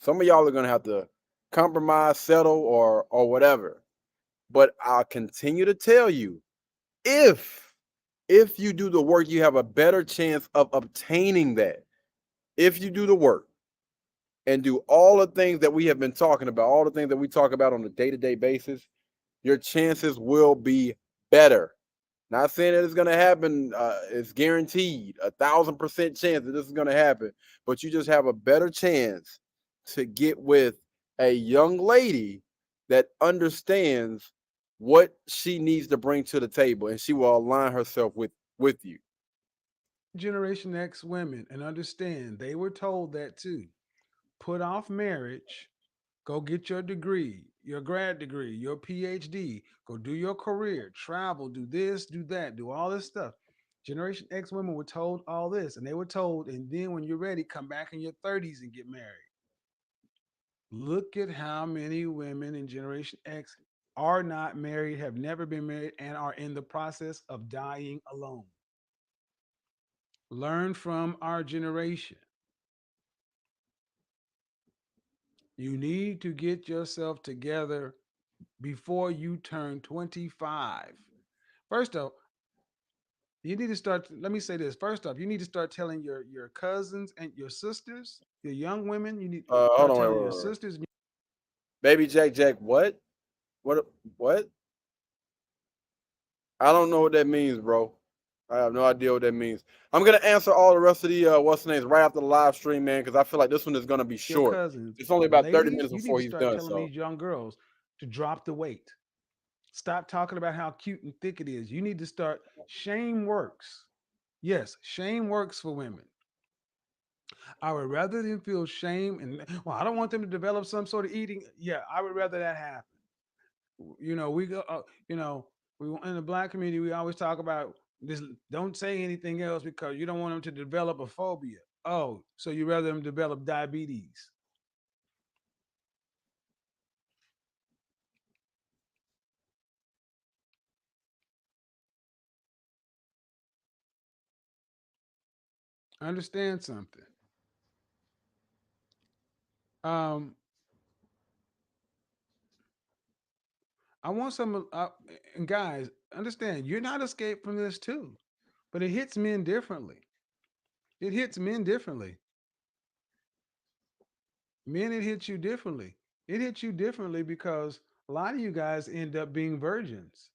Some of y'all are going to have to compromise, settle, or whatever. But I'll continue to tell you, if you do the work, you have a better chance of obtaining that. If you do the work and do all the things that we have been talking about, all the things that we talk about on a day-to-day basis, your chances will be better. Not saying that it's going to happen. It's guaranteed 1,000% chance that this is going to happen, but you just have a better chance to get with a young lady that understands what she needs to bring to the table, and she will align herself with you. Generation X women and understand they were told that too. Put off marriage, go get your degree, your grad degree, your PhD, go do your career, travel, do this, do that, do all this stuff. Generation X women were told all this, and they were told, and then when you're ready, come back in your 30s and get married. Look at how many women in Generation X are not married, have never been married, and are in the process of dying alone. Learn from our generation. You need to get yourself together before you turn 25. First off, you need to start. Let me say this. First off, you need to start telling your cousins and your sisters, your young women. You need to Hold start on, telling your wait. sisters. Baby Jack, what? What? I don't know what that means, bro. I have no idea what that means. I'm gonna answer all the rest of the what's the names right after the live stream, man, because I feel like this one is gonna be Your short. cousins, It's only about 30 ladies, minutes you need before to he's start done. telling So these young girls to drop the weight. Stop talking about how cute and thick it is. You need to start. Shame works. Yes, shame works for women. I would rather them feel shame and well, I don't want them to develop some sort of eating. Yeah, I would rather that happen. We go. We in the black community, we always talk about this. Don't say anything else because you don't want them to develop a phobia. Oh, so you rather them develop diabetes? Understand something. Um, I want some. And guys, understand you're not escaped from this too, but it hits men differently. It hits men differently. Men, it hits you differently. It hits you differently because a lot of you guys end up being virgins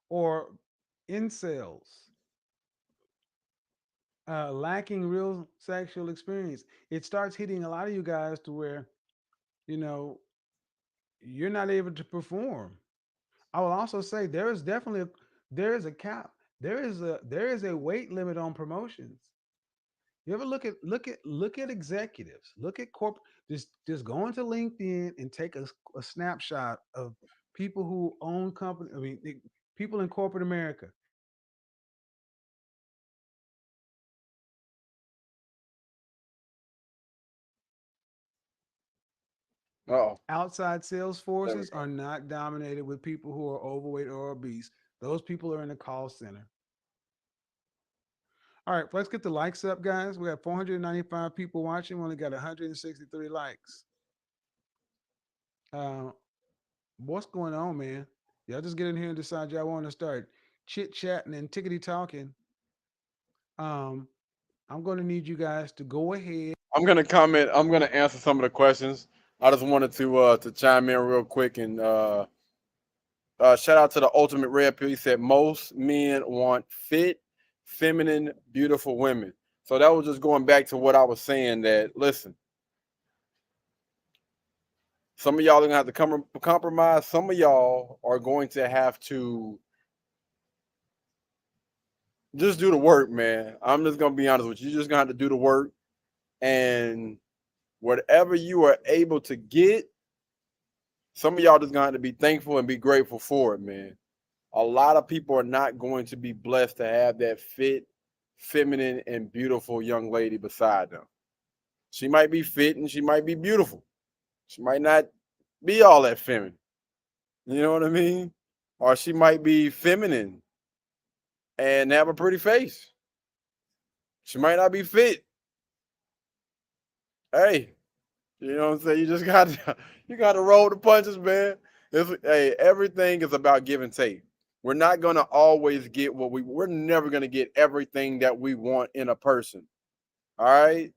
or incels, lacking real sexual experience. It starts hitting a lot of you guys to where, you know, you're not able to perform. I will also say there is a cap. There is a weight limit on promotions. You ever look at executives, look at just go into LinkedIn and take a snapshot of people who own company. I mean, people in corporate America. oh, Outside sales there we forces go. are not dominated with people who are overweight or obese. Those people are in the call center. All right, let's get the likes up, guys. We have 495 people watching. We only got 163 likes. Uh, what's going on, man? Y'all just get in here and decide y'all want to start chit chatting and tickety talking. Um, I'm going to need you guys to go ahead. I'm gonna comment. I'm gonna answer some of the questions. I just wanted to chime in real quick and shout out to the Ultimate Red Pill. He said most men want fit, feminine, beautiful women. So that was just going back to what I was saying. That listen, some of y'all are gonna have to compromise. Some of y'all are going to have to just do the work, man. I'm just gonna be honest with you. You're just gonna have to do the work, and whatever you are able to get, some of y'all just gonna have to be thankful and be grateful for it, man. A lot of people are not going to be blessed to have that fit, feminine, and beautiful young lady beside them. She might be fit and she might be beautiful. She might not be all that feminine. You know what I mean? Or she might be feminine and have a pretty face. She might not be fit. Hey, you know what I'm saying? You just got to you got to roll the punches, man. Hey, everything is about give and take. We're not going to always get we're never going to get everything that we want in a person. All right?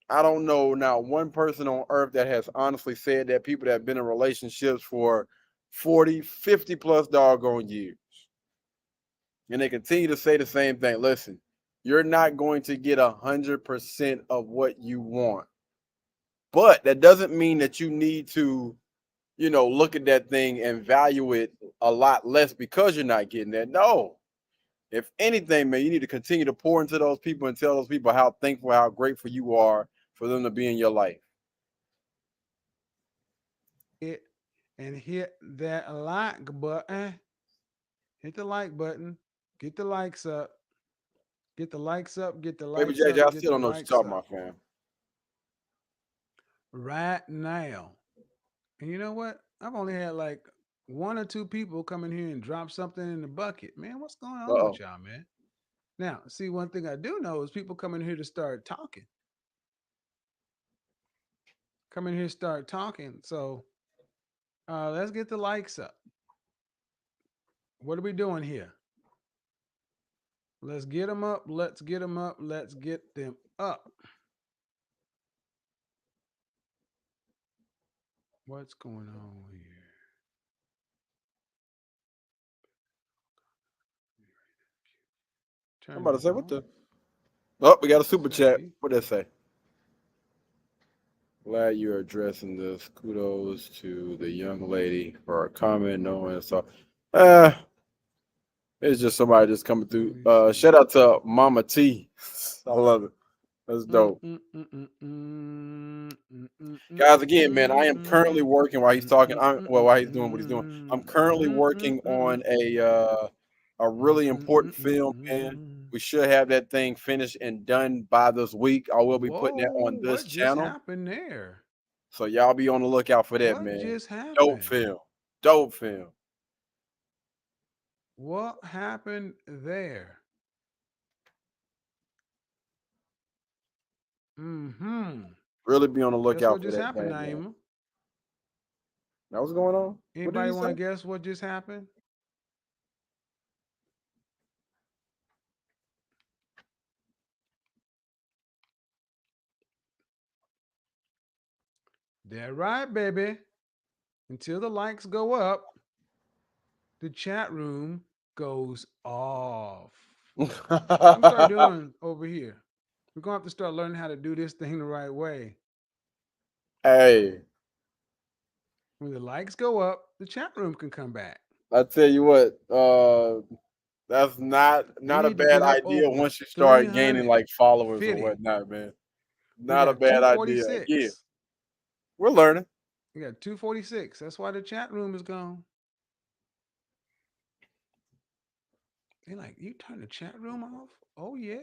I don't know now one person on earth that has honestly said that people that have been in relationships for 40, 50 plus doggone years. And they continue to say the same thing. Listen, you're not going to get 100% of what you want. But that doesn't mean that you need to, look at that thing and value it a lot less because you're not getting that. No. If anything, man, you need to continue to pour into those people and tell those people how thankful, how grateful you are for them to be in your life. And hit that like button. Hit the like button. Get the likes up. Get the likes up. Get the Baby likes JJ, up. I Get still the don't know what you're likes talking up. about, fam. Right now. And you know what? I've only had like one or two people come in here and drop something in the bucket. Man, what's going on with Uh-oh. y'all, man? Now, see, one thing I do know is people come in here to start talking. Come in here, start talking. So let's get the likes up. What are we doing here? Let's get them up. Let's get them up. Let's get them up. What's going on here? I'm Turn about to this say, what on. the? Oh, we got a super chat. See? What did that say? Glad you're addressing this. Kudos to the young lady for her comment, knowing so. Uh, it's just somebody just coming through. Shout out to Mama T. I love it. That's dope. Guys, again, man, I am currently working while he's talking. While he's doing what he's doing. I'm currently working on a really important film, man. We should have that thing finished and done by this week. I will be putting that Whoa, on this what just channel. happened there? So y'all be on the lookout for that, What man. just Dope happened? film. Dope film. What happened there? Mm-hmm. Really be on the Guess lookout what for just that happened, thing, man. Naima? Now what's going on? What did Anybody he want say? to guess what just happened? That right, baby. Until the likes go up, the chat room goes off. I'm start doing over here. We're gonna have to start learning how to do this thing the right way. Hey, When the likes go up, the chat room can come back. I tell you what, that's not We a need to bad get up idea over once you start gaining 350. like followers or whatnot, man. We Not a got bad idea. Again, 246. we're learning. We got 246. That's why the chat room is gone. They're like, you turn the chat room off? Oh yeah.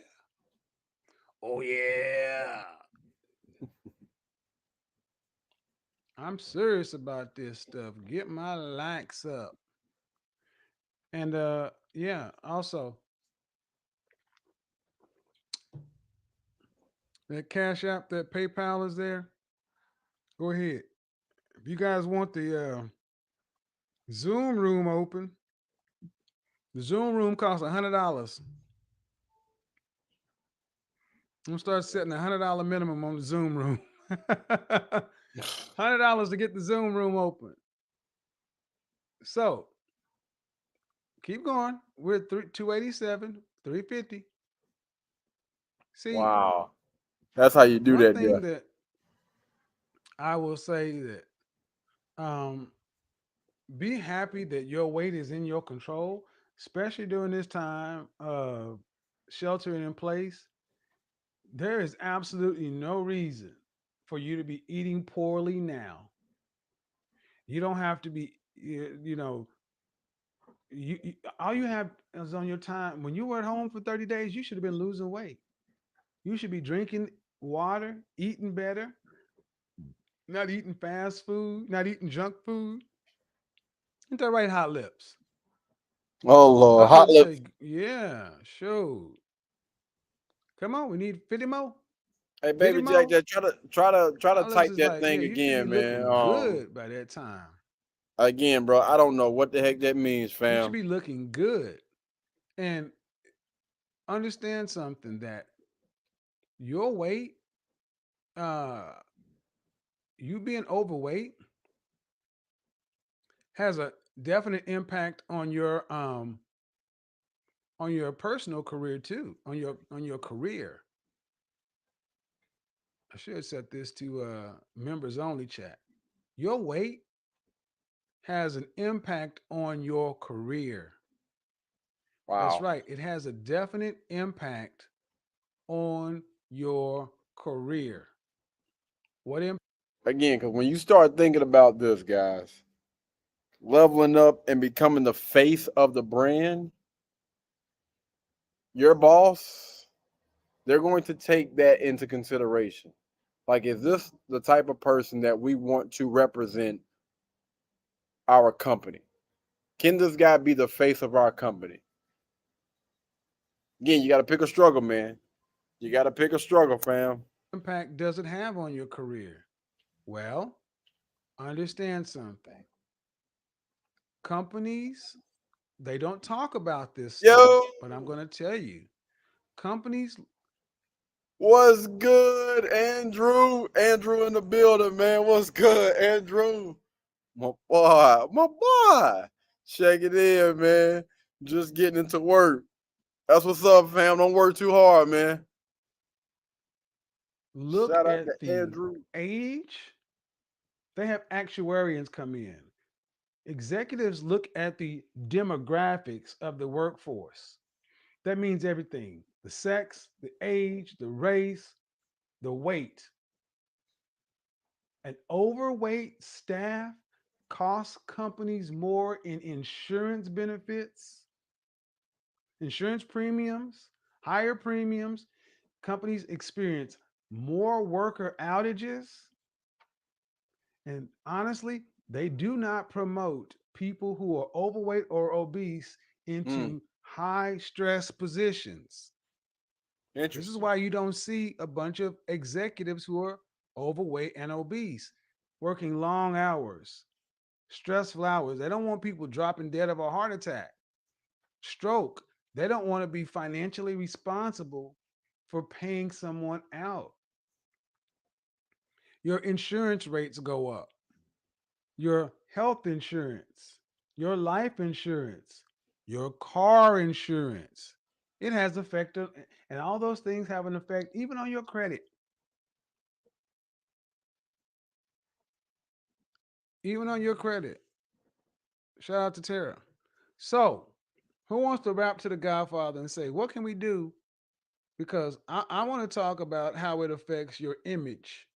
Oh yeah. I'm serious about this stuff. Get my likes up. And yeah, also that Cash App, that PayPal is there. Go ahead. If you guys want the Zoom room open, the Zoom room costs $100. I'm gonna start setting $100 minimum on the Zoom room. $100 to get the Zoom room open. So keep going. We're at 287, 350. See, Wow. That's how you do one that, thing yeah. that I will say that um, be happy that your weight is in your control, especially during this time of sheltering in place. There is absolutely no reason for you to be eating poorly now. You don't have to be, all you have is on your time. When you were at home for 30 days, you should have been losing weight. You should be drinking water, eating better, not eating fast food, not eating junk food. Ain't that right, Hot Lips? Oh Lord, Hot hot Lips lips. say, yeah, sure. Come on, we need 50 more. Hey, 50 baby Jack, more. just try to Hot Lips type is that like, yeah, thing you should be again, man. looking good by that time. Again, bro, I don't know what the heck that means, You should fam. be looking good. And understand something that your weight, uh, you being overweight has a definite impact on your personal career too, on your career. I should set this to members only chat. Your weight has an impact on your career. That's Wow. right. It has a definite impact on your career. What impact? Again, because when you start thinking about this, guys, leveling up and becoming the face of the brand, your boss, they're going to take that into consideration. Like, is this the type of person that we want to represent our company? Can this guy be the face of our company? Again, you got to pick a struggle, man. You got to pick a struggle, fam. Impact does it have on your career? Well, understand something. Companies, they don't talk about this stuff, Yo, but I'm going to tell you. Companies, what's good, Andrew? Andrew in the building, man. What's good, Andrew? My boy, my boy. Shake it in, man. Just getting into work. That's what's up, fam. Don't work too hard, man. look Shout out at to the Andrew. age. They have actuarians come in. Executives look at the demographics of the workforce. That means everything: the sex, the age, the race, the weight. An overweight staff costs companies more in insurance benefits, insurance premiums, higher premiums. Companies experience more worker outages. And honestly, they do not promote people who are overweight or obese Mm, into high stress positions. This is interesting. why you don't see a bunch of executives who are overweight and obese working long hours, stressful hours. They don't want people dropping dead of a heart attack, stroke. They don't want to be financially responsible for paying someone out. Your insurance rates go up, your health insurance, your life insurance, your car insurance. It has effect, and all those things have an effect even on your credit, even on your credit. Shout out to Tara. So, who wants to rap to the Godfather and say, what can we do? Because I want to talk about how it affects your image,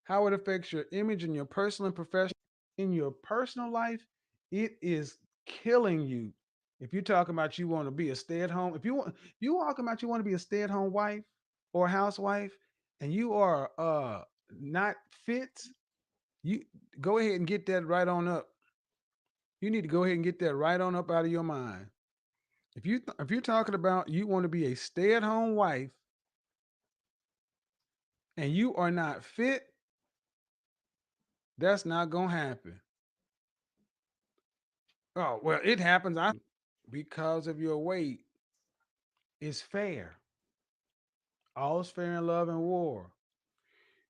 how it affects your image in your personal and professional. In your personal life, it is killing you. If you're talking about you want to be a stay-at-home, if you talking about you want to be a stay-at-home wife or a housewife, and you are not fit, you go ahead and get that right on up. You need to go ahead and get that right on up out of your mind. If you're talking about you want to be a stay-at-home wife and you are not fit, that's not gonna happen. Oh well, it happens. Because of your weight is fair. All is fair in love and war.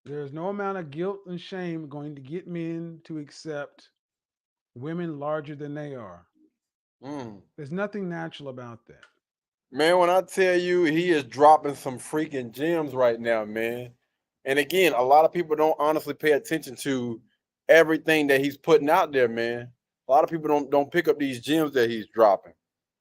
There's no amount of guilt and shame going to get men to accept women larger than they are. Mm. There's nothing natural about that. Man, when I tell you he is dropping some freaking gems right now, man. And again, a lot of people don't honestly pay attention to everything that he's putting out there, man. A lot of people don't pick up these gems that he's dropping.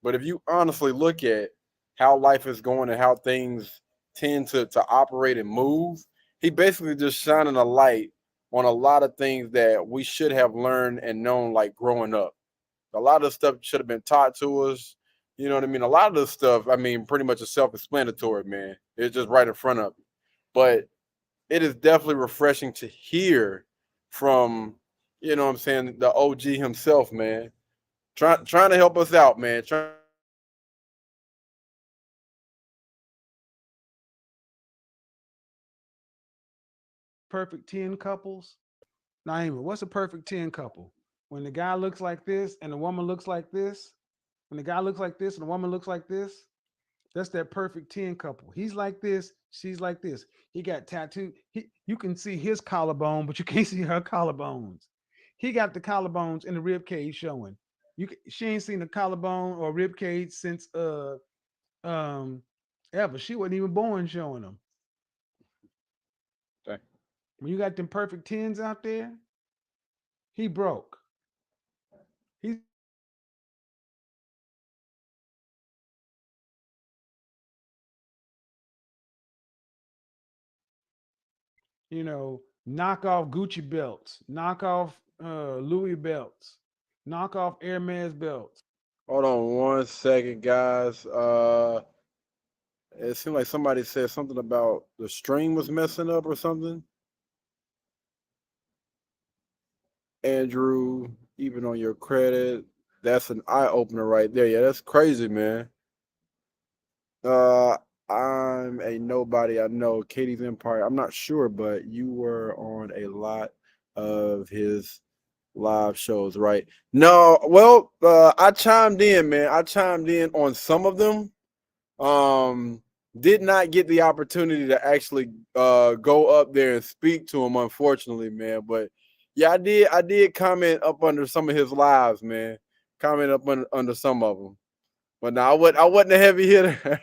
But if you honestly look at how life is going and how things tend to operate and move, he basically just shining a light on a lot of things that we should have learned and known like growing up. A lot of stuff should have been taught to us. You know what I mean? A lot of the stuff, I mean, pretty much is self-explanatory, man. It's just right in front of you. But it is definitely refreshing to hear from, you know what I'm saying, the OG himself, man. Trying to help us out, man. Perfect 10 couples. Naima, what's a perfect 10 couple? When the guy looks like this and the woman looks like this, when the guy looks like this and the woman looks like this, that's that perfect 10 couple. He's like this, she's like this. He got tattooed. You can see his collarbone, but you can't see her collarbones. He got the collarbones and the rib cage showing. She ain't seen a collarbone or rib cage since um ever. She wasn't even born showing them. Okay. When you got them perfect 10s out there, he broke. He's knock off Gucci belts, knock off Louis belts, knock off Hermes belts. Hold on one second, guys. It seemed like somebody said something about the stream was messing up or something. Andrew, even on your credit, that's an eye opener right there. Yeah, that's crazy, man. Uh, I'm a nobody. I know Katie's Empire. I'm not sure, but you were on a lot of his live shows, right? No, well, I chimed in, man. I chimed in on some of them. Um, did not get the opportunity to actually go up there and speak to him, unfortunately, man. But yeah, I did comment up under some of his lives, man. Comment up under some of them. But no, I wasn't a heavy hitter.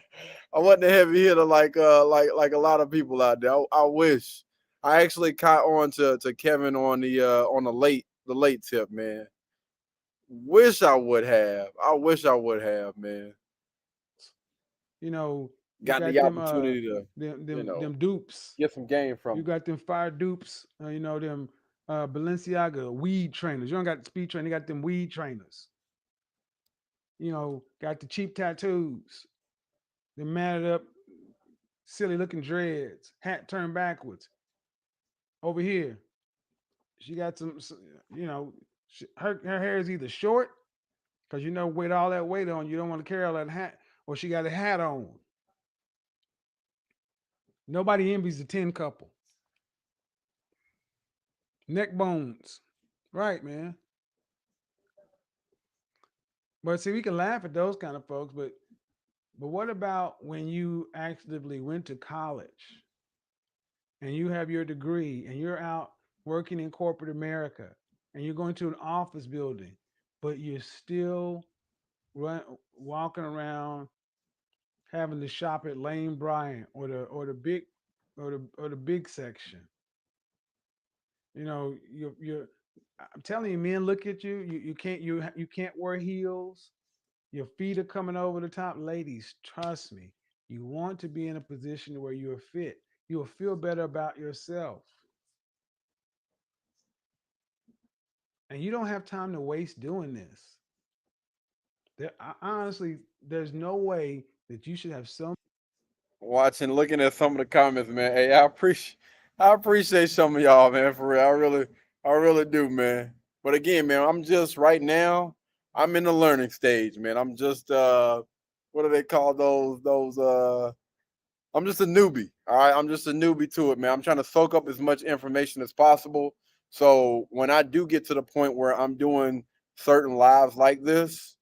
I wasn't a heavy hitter like a lot of people out there. I wish. I actually caught on to Kevin on the late tip, man. Wish I would have. I wish I would have, man. You Got got the them opportunity to, them dupes. get some game from You him. got them fire dupes. Them Balenciaga weed trainers. You don't got the speed trainer. You got them weed trainers. Got the cheap tattoos. The matted up, silly looking dreads, hat turned backwards. Over here, she got some. Her hair is either short because with all that weight on, you don't want to carry all that hat, or she got a hat on. Nobody envies the 10 couple. Neck bones. Right, man. But see, we can laugh at those kind of folks, but what about when you actively went to college and you have your degree and you're out working in corporate America and you're going to an office building, but you're still walking around having to shop at Lane Bryant or the big section. You're I'm telling you, men look at you. You can't wear heels. Your feet are coming over the top. Ladies, trust me. You want to be in a position where you're fit. You'll feel better about yourself. And you don't have time to waste doing this. Honestly, there's no way that you should have so. Watching, looking at some of the comments, man. Hey, I appreciate some of y'all, man. For real, I really do, man. But again, man, I'm just right now. I'm in the learning stage, man. I'm just what do they call those? I'm just a newbie. All right, I'm just a newbie to it, man. I'm trying to soak up as much information as possible. So when I do get to the point where I'm doing certain lives like this,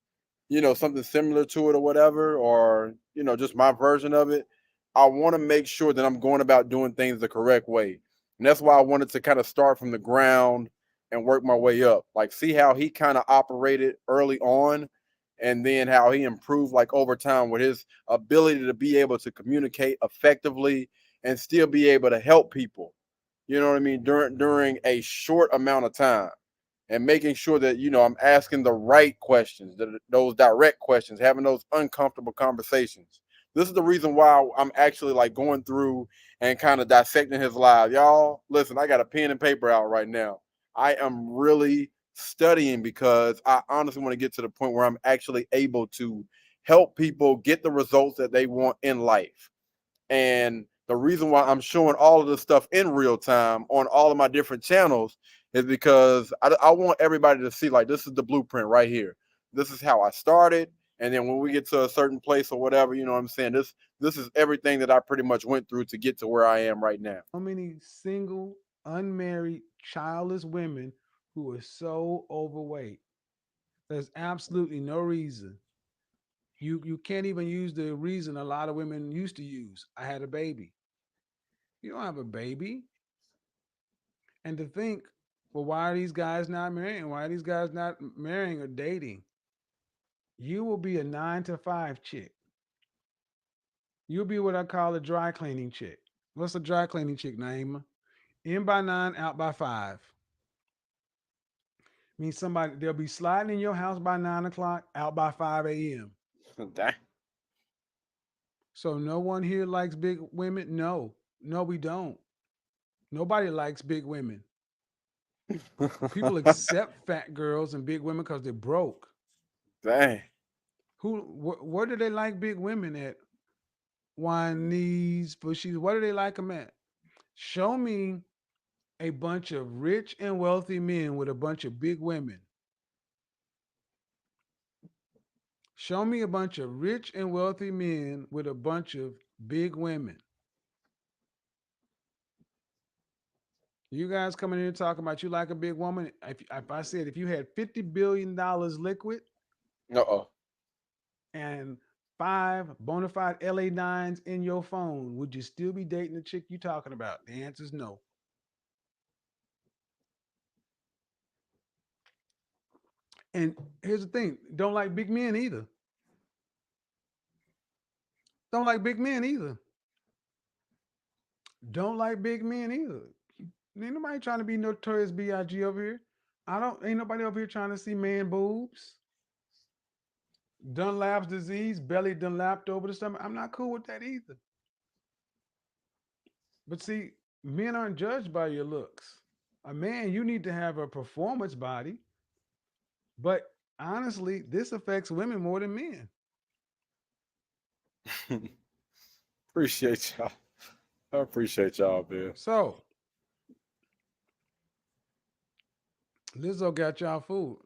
something similar to it or whatever, or just my version of it, I want to make sure that I'm going about doing things the correct way. And that's why I wanted to kind of start from the ground and work my way up. Like, see how he kind of operated early on, and then how he improved like over time with his ability to be able to communicate effectively and still be able to help people. You know what I mean? During a short amount of time, and making sure that, you know, I'm asking the right questions, those direct questions, having those uncomfortable conversations. This is the reason why I'm actually like going through and kind of dissecting his live. Y'all, listen, I got a pen and paper out right now. I am really studying because I honestly want to get to the point where I'm actually able to help people get the results that they want in life. And the reason why I'm showing all of this stuff in real time on all of my different channels is because I want everybody to see, like, this is the blueprint right here. This is how I started. And then when we get to a certain place or whatever, you know what I'm saying? This is everything that I pretty much went through to get to where I am right now. So many single, unmarried, childless women who are so overweight. There's absolutely no reason. You can't even use the reason a lot of women used to use. I had a baby. You don't have a baby. And to think, well, why are these guys not marrying? Why are these guys not marrying or dating? You will be a 9 to 5 chick. You'll be what I call a dry cleaning chick. What's a dry cleaning chick, Naima? In by 9, out by 5. Means somebody, they'll be sliding in your house by 9 o'clock, out by 5 a.m. Dang. So no one here likes big women? No, we don't. Nobody likes big women. People accept fat girls and big women because they're broke. Dang. Where do they like big women at? Wine, knees, bushies. Where do they like them at? Show me a bunch of rich and wealthy men with a bunch of big women. Show me a bunch of rich and wealthy men with a bunch of big women. You guys coming in here talking about you like a big woman. If I said if you had $50 billion liquid and 5 bona fide LA9s in your phone, would you still be dating the chick you talking about? The answer is no. And here's the thing, don't like big men either. Don't like big men either. Don't like big men either. Ain't nobody trying to be Notorious B.I.G. over here. Ain't nobody over here trying to see man boobs. Dunlap's disease, belly Dunlapped over the stomach. I'm not cool with that either. But see, men aren't judged by your looks. A man, you need to have a performance body. But honestly, this affects women more than men. Appreciate y'all. I appreciate y'all, man. So, Lizzo got y'all food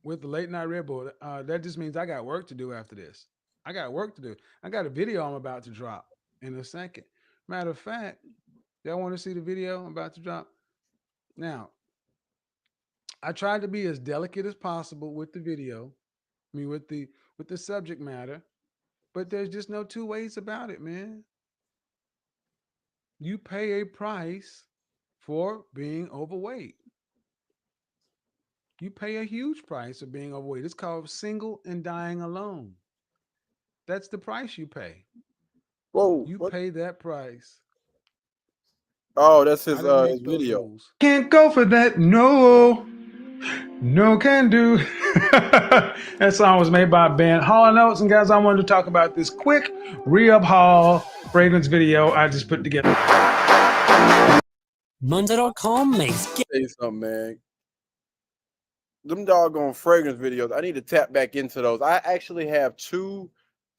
with the late night Red Bull. That just means I got work to do after this. I got work to do. I got a video I'm about to drop in a second. Matter of fact, y'all want to see the video I'm about to drop? Now, I tried to be as delicate as possible with the video. I mean, with the subject matter, but there's just no two ways about it, man. You pay a price for being overweight. You pay a huge price for being overweight. It's called single and dying alone. That's the price you pay. Whoa. You What? pay that price. Oh, that's his I didn't make those video. rules. Can't go for that. No. No can do. That song was made by band Hall & Oates. And guys, I wanted to talk about this quick re-up haul fragrance video I just put together. Monday.com makes Say something, man. Them doggone fragrance videos, I need to tap back into those. I actually have 2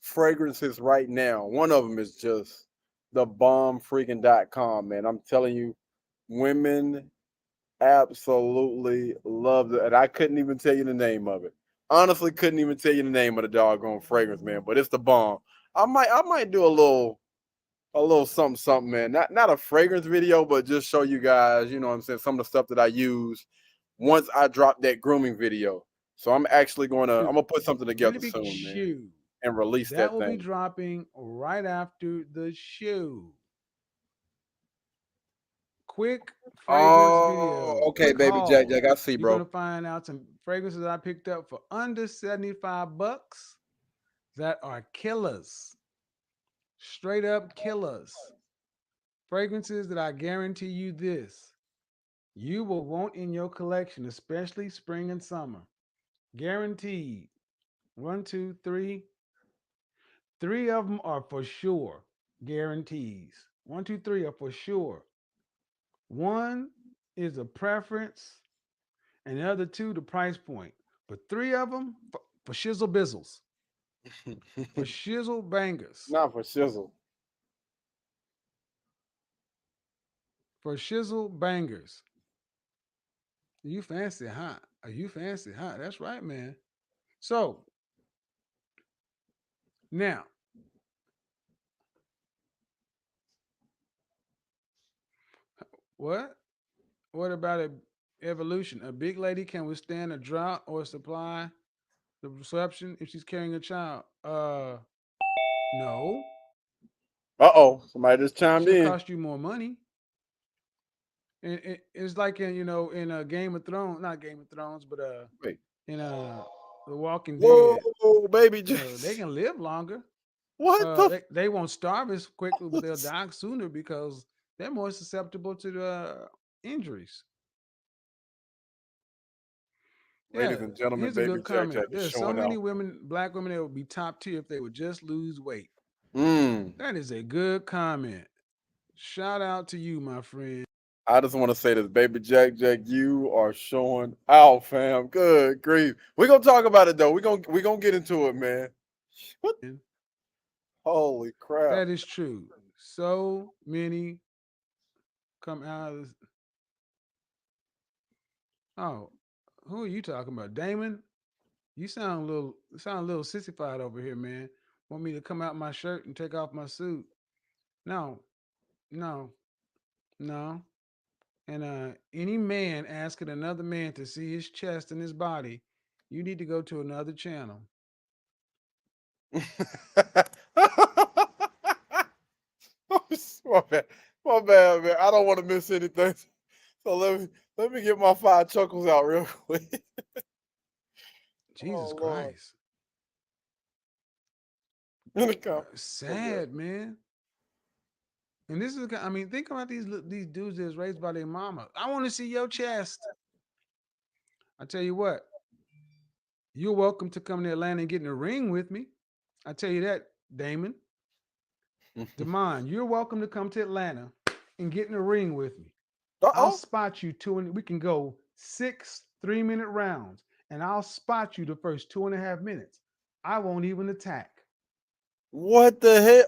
fragrances right now. One of them is just the bombfreaking.com, man. I'm telling you, women absolutely love it. And I couldn't even tell you the name of it. Honestly, couldn't even tell you the name of the doggone fragrance, man. But it's the bomb. I might do a little something, man. Not a fragrance video, but just show you guys, you know what I'm saying, some of the stuff that I use once I drop that grooming video. So I'm actually I'm gonna put something together soon, man. and release That that will be thing. dropping right after the show. Quick fragrance Oh, video, okay, quick baby Jack haul. Jack. I see, You're gonna bro. find out some fragrances I picked up for under $75 that are killers, straight up killers. Fragrances that I guarantee you this you will want in your collection, especially spring and summer. Guaranteed. One, two, three. Three of them are for sure guarantees. One, two, three are for sure. One is a preference, and the other two, the price point. But three of them for shizzle bizzles, for shizzle bangers, Not for shizzle. for shizzle bangers. You fancy, huh? Are you fancy, huh? That's right, man. So now, what? What about evolution? A big lady can withstand a drought or supply the reception if she's carrying a child. No. Uh-oh, somebody just chimed She'll in. cost you more money. And it's like in a Game of Thrones, not Game of Thrones, but Wait. in The Walking Dead. Whoa, baby Jack. They can live longer. What the They won't starve as quickly, but they'll die sooner because they're more susceptible to the injuries. Ladies Yeah, and gentlemen, here's a baby good Jack Jack comment. is There's so showing many out. women, black women, that would be top tier if they would just lose weight. Mm. That is a good comment. Shout out to you, my friend. I just want to say this, baby Jack Jack, you are showing out, fam. Good grief. We're gonna talk about it though. We're gonna get into it, man. What? Holy crap. That is true. So many come out of this. Oh, who are you talking about? Damon? You sound a little sissified over here, man. Want me to come out my shirt and take off my suit? No, no, no. And any man asking another man to see his chest and his body, you need to go to another channel. My bad. My bad, man. I don't want to miss anything. So let me get my 5 chuckles out real quick. Jesus Oh Lord. Christ. Sad. Sad, man. And this is, I mean, think about these dudes that's raised by their mama. I want to see your chest. I tell you what, you're welcome to come to Atlanta and get in the ring with me. I tell you that, Damon. Damon, you're welcome to come to Atlanta and get in the ring with me. I'll Uh-oh. spot you and we can go 6 3-minute rounds, and I'll spot you the first 2.5 minutes. I won't even attack. What the hell?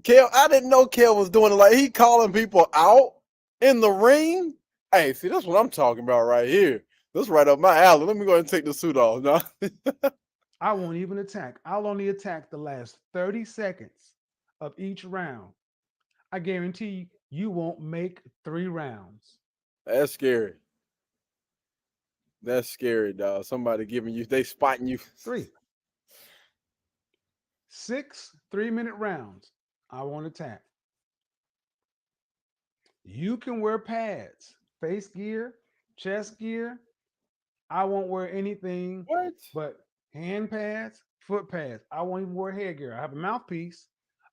Kel, I didn't know Kel was doing it. Like, he calling people out in the ring. Hey, see, that's what I'm talking about right here. This right up my alley. Let me go ahead and take the suit off. No. I won't even attack. I'll only attack the last 30 seconds of each round. I guarantee you won't make 3 rounds. That's scary. That's scary, dog. Somebody giving you, they spotting you. 3. 6 3-minute rounds. I won't attack. You can wear pads, face gear, chest gear. I won't wear anything What? but hand pads, foot pads. I won't even wear headgear. I have a mouthpiece.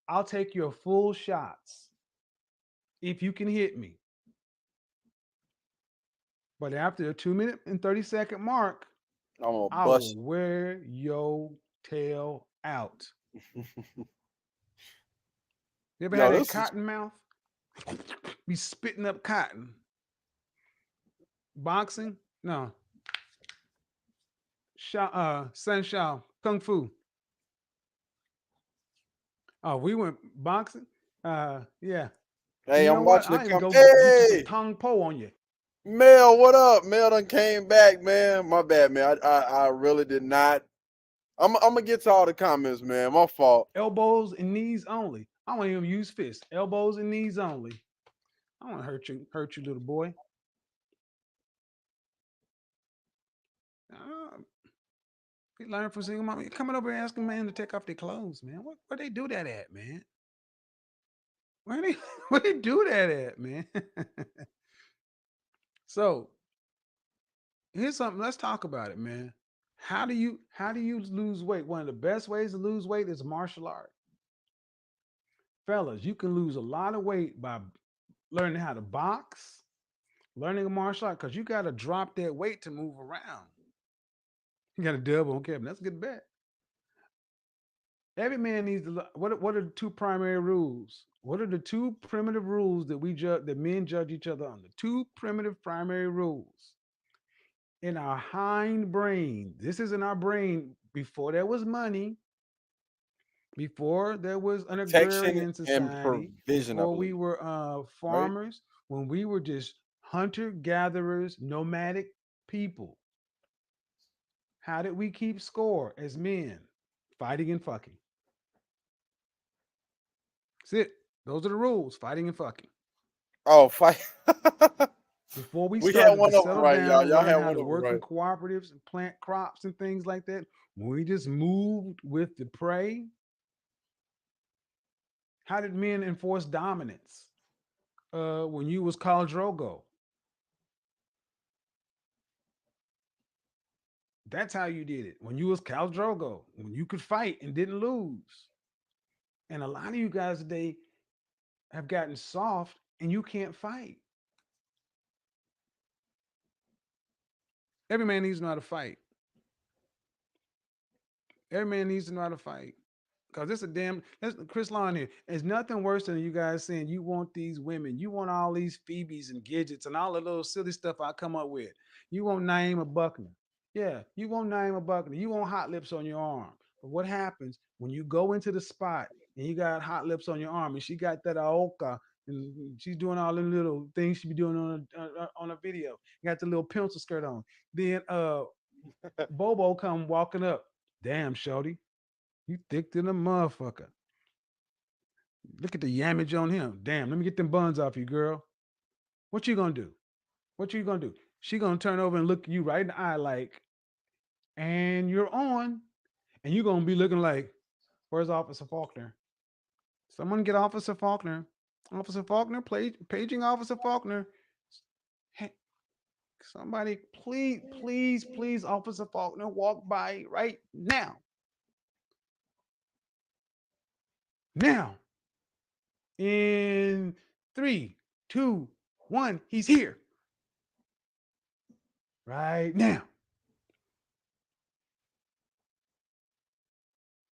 I'll take your full shots if you can hit me. But after the 2-minute and 30-second mark, I'm gonna I bust will wear your tail out. You ever had that cotton mouth? Be spitting up cotton. Boxing? No. Sun Shao, Kung Fu. Oh, we went boxing? Yeah. Hey, You know I'm what? watching I'll it even come. go get you some Hey, tongue po on you. Mel, what up? Mel done came back, man. My bad, man. I really did not. I'm gonna get to all the comments, man. My fault. Elbows and knees only. I won't even use fists. Elbows and knees only. I don't want to hurt you, little boy. We learn from single mom. You coming over and asking men to take off their clothes, man. Where they do that at, man? Where they where they do that at, man? So here's something. Let's talk about it, man. How do you lose weight? One of the best ways to lose weight is martial art. Fellas, you can lose a lot of weight by learning how to box, learning a martial art, because you got to drop that weight to move around. You got a dub on Kevin. That's a good bet. Every man needs to. What are the two primary rules? What are the two primitive rules that we judge that men judge each other on? The two primitive primary rules in our hind brain. This is in our brain before there was money, before there was an Protection agrarian and society, provision, I before we believe. were Right? farmers, when we were just hunter gatherers, nomadic people. How did we keep score as men? Fighting and fucking. That's it. Those are the rules. Fighting and fucking. Oh, fight. Before we We had started to one of them settle right, down y'all. and Y'all learn had how one to of them work in right. cooperatives and plant crops and things like that, when we just moved with the prey, how did men enforce dominance? When you was Khal Drogo, that's how you did it. When you was Khal Drogo, when you could fight and didn't lose. And a lot of you guys today have gotten soft and you can't fight. Every man needs to know how to fight. Every man needs to know how to fight. Because it's a damn, that's Chris Lawn here. There's nothing worse than you guys saying you want these women, you want all these Phoebes and Gidgets and all the little silly stuff I come up with. You want Naima Buckner. Yeah, you want Naima Buckner. You want hot lips on your arm. But what happens when you go into the spot and you got hot lips on your arm and she got that Aoka and she's doing all the little things she be doing on a video. You got the little pencil skirt on. Then Bobo come walking up. Damn, shorty. You thick than a motherfucker. Look at the yamage on him. Damn, let me get them buns off you, girl. What you gonna do? What you gonna do? She gonna turn over and look you right in the eye like, and you're on. And you're gonna be looking like, where's Officer Faulkner? Someone get Officer Faulkner. Officer Faulkner, paging Officer Faulkner. Hey, somebody, please, Officer Faulkner, walk by right now. Now. In 3, 2, 1, he's here. Right now.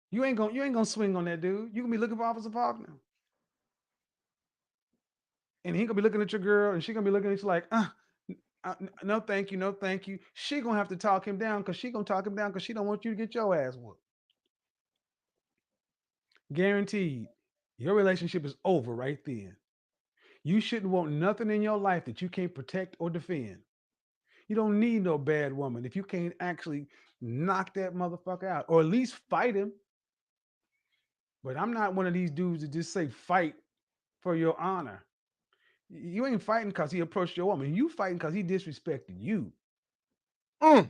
You ain't gonna swing on that dude. You gonna be looking for Officer Faulkner. And he gonna be looking at your girl, and she gonna be looking at you like, no, thank you, no, thank you. She gonna have to talk him down because she don't want you to get your ass whooped. Guaranteed, your relationship is over right then. You shouldn't want nothing in your life that you can't protect or defend. You don't need no bad woman if you can't actually knock that motherfucker out or at least fight him. But I'm not one of these dudes that just say fight for your honor. You ain't fighting because he approached your woman. You fighting because he disrespected you. Come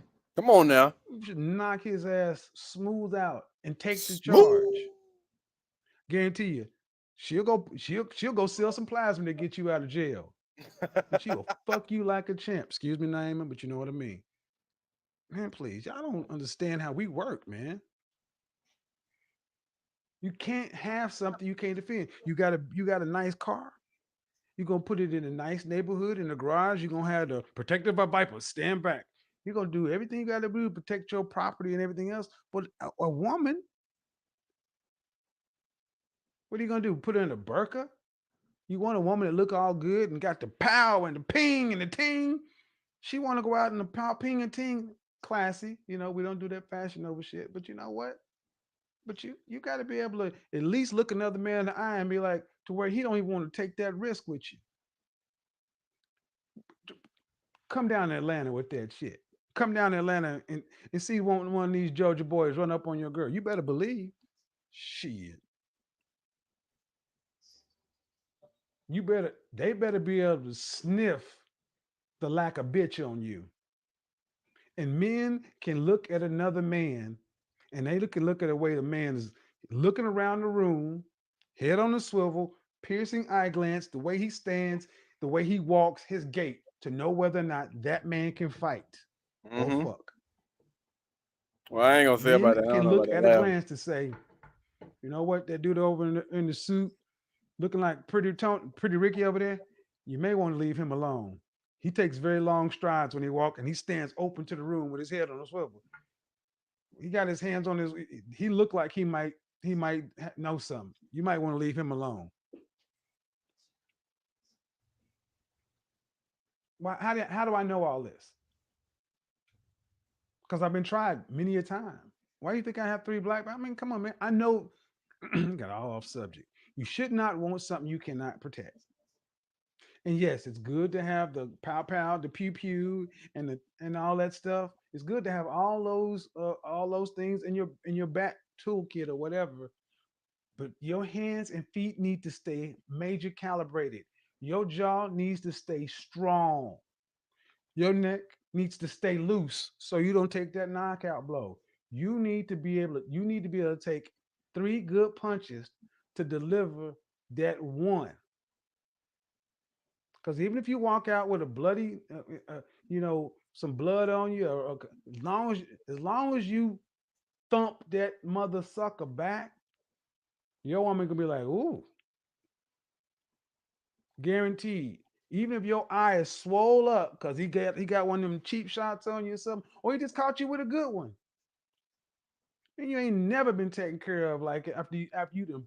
on now. You should knock his ass smooth out and take the Smooth. charge. Guarantee you, she'll go sell some plasma to get you out of jail. And she will fuck you like a champ. Excuse me, Naima, but you know what I mean. Man, please, y'all don't understand how we work, man. You can't have something you can't defend. You got a nice car. You're gonna put it in a nice neighborhood in the garage. You're gonna have the protected by Viper. Stand back. You're gonna do everything you gotta do to protect your property and everything else. But a woman, what are you gonna do? Put her in a burqa? You want a woman that look all good and got the pow and the ping and the ting? She want to go out in the pow, ping, and ting. Classy. You know, we don't do that fashion over shit. But you know what? But you got to be able to at least look another man in the eye and be like, to where he don't even want to take that risk with you. Come down to Atlanta with that shit. Come down to Atlanta and see one of these Georgia boys run up on your girl. You better believe. Shit. They better be able to sniff the lack of bitch on you. And men can look at another man and they look at the way the man is looking around the room, head on the swivel, piercing eye glance, the way he stands, the way he walks, his gait, to know whether or not that man can fight or Mm-hmm. fuck. Well, I ain't gonna say Men about that. I don't can know about look that at a last. glance to say, you know what, that dude over in the suit, looking like pretty Ricky over there, you may want to leave him alone. He takes very long strides when he walks, and he stands open to the room with his head on a swivel. He got his hands on his. He looked like he might know something. You might want to leave him alone. Why? How do I know all this? Because I've been tried many a time. Why do you think I have 3 black? I mean, come on, man. I know. Got all off subject. You should not want something you cannot protect. And yes, it's good to have the pow pow, the pew pew, and all that stuff. It's good to have all those things in your back toolkit or whatever. But your hands and feet need to stay major calibrated. Your jaw needs to stay strong. Your neck needs to stay loose so you don't take that knockout blow. You need to be able to take 3 good punches to deliver that one. Because even if you walk out with a bloody, some blood on you, or as long as you thump that mother sucker back, your woman gonna be like, ooh, guaranteed. Even if your eye is swole up because he got one of them cheap shots on you or something, or he just caught you with a good one, and you ain't never been taken care of like after you done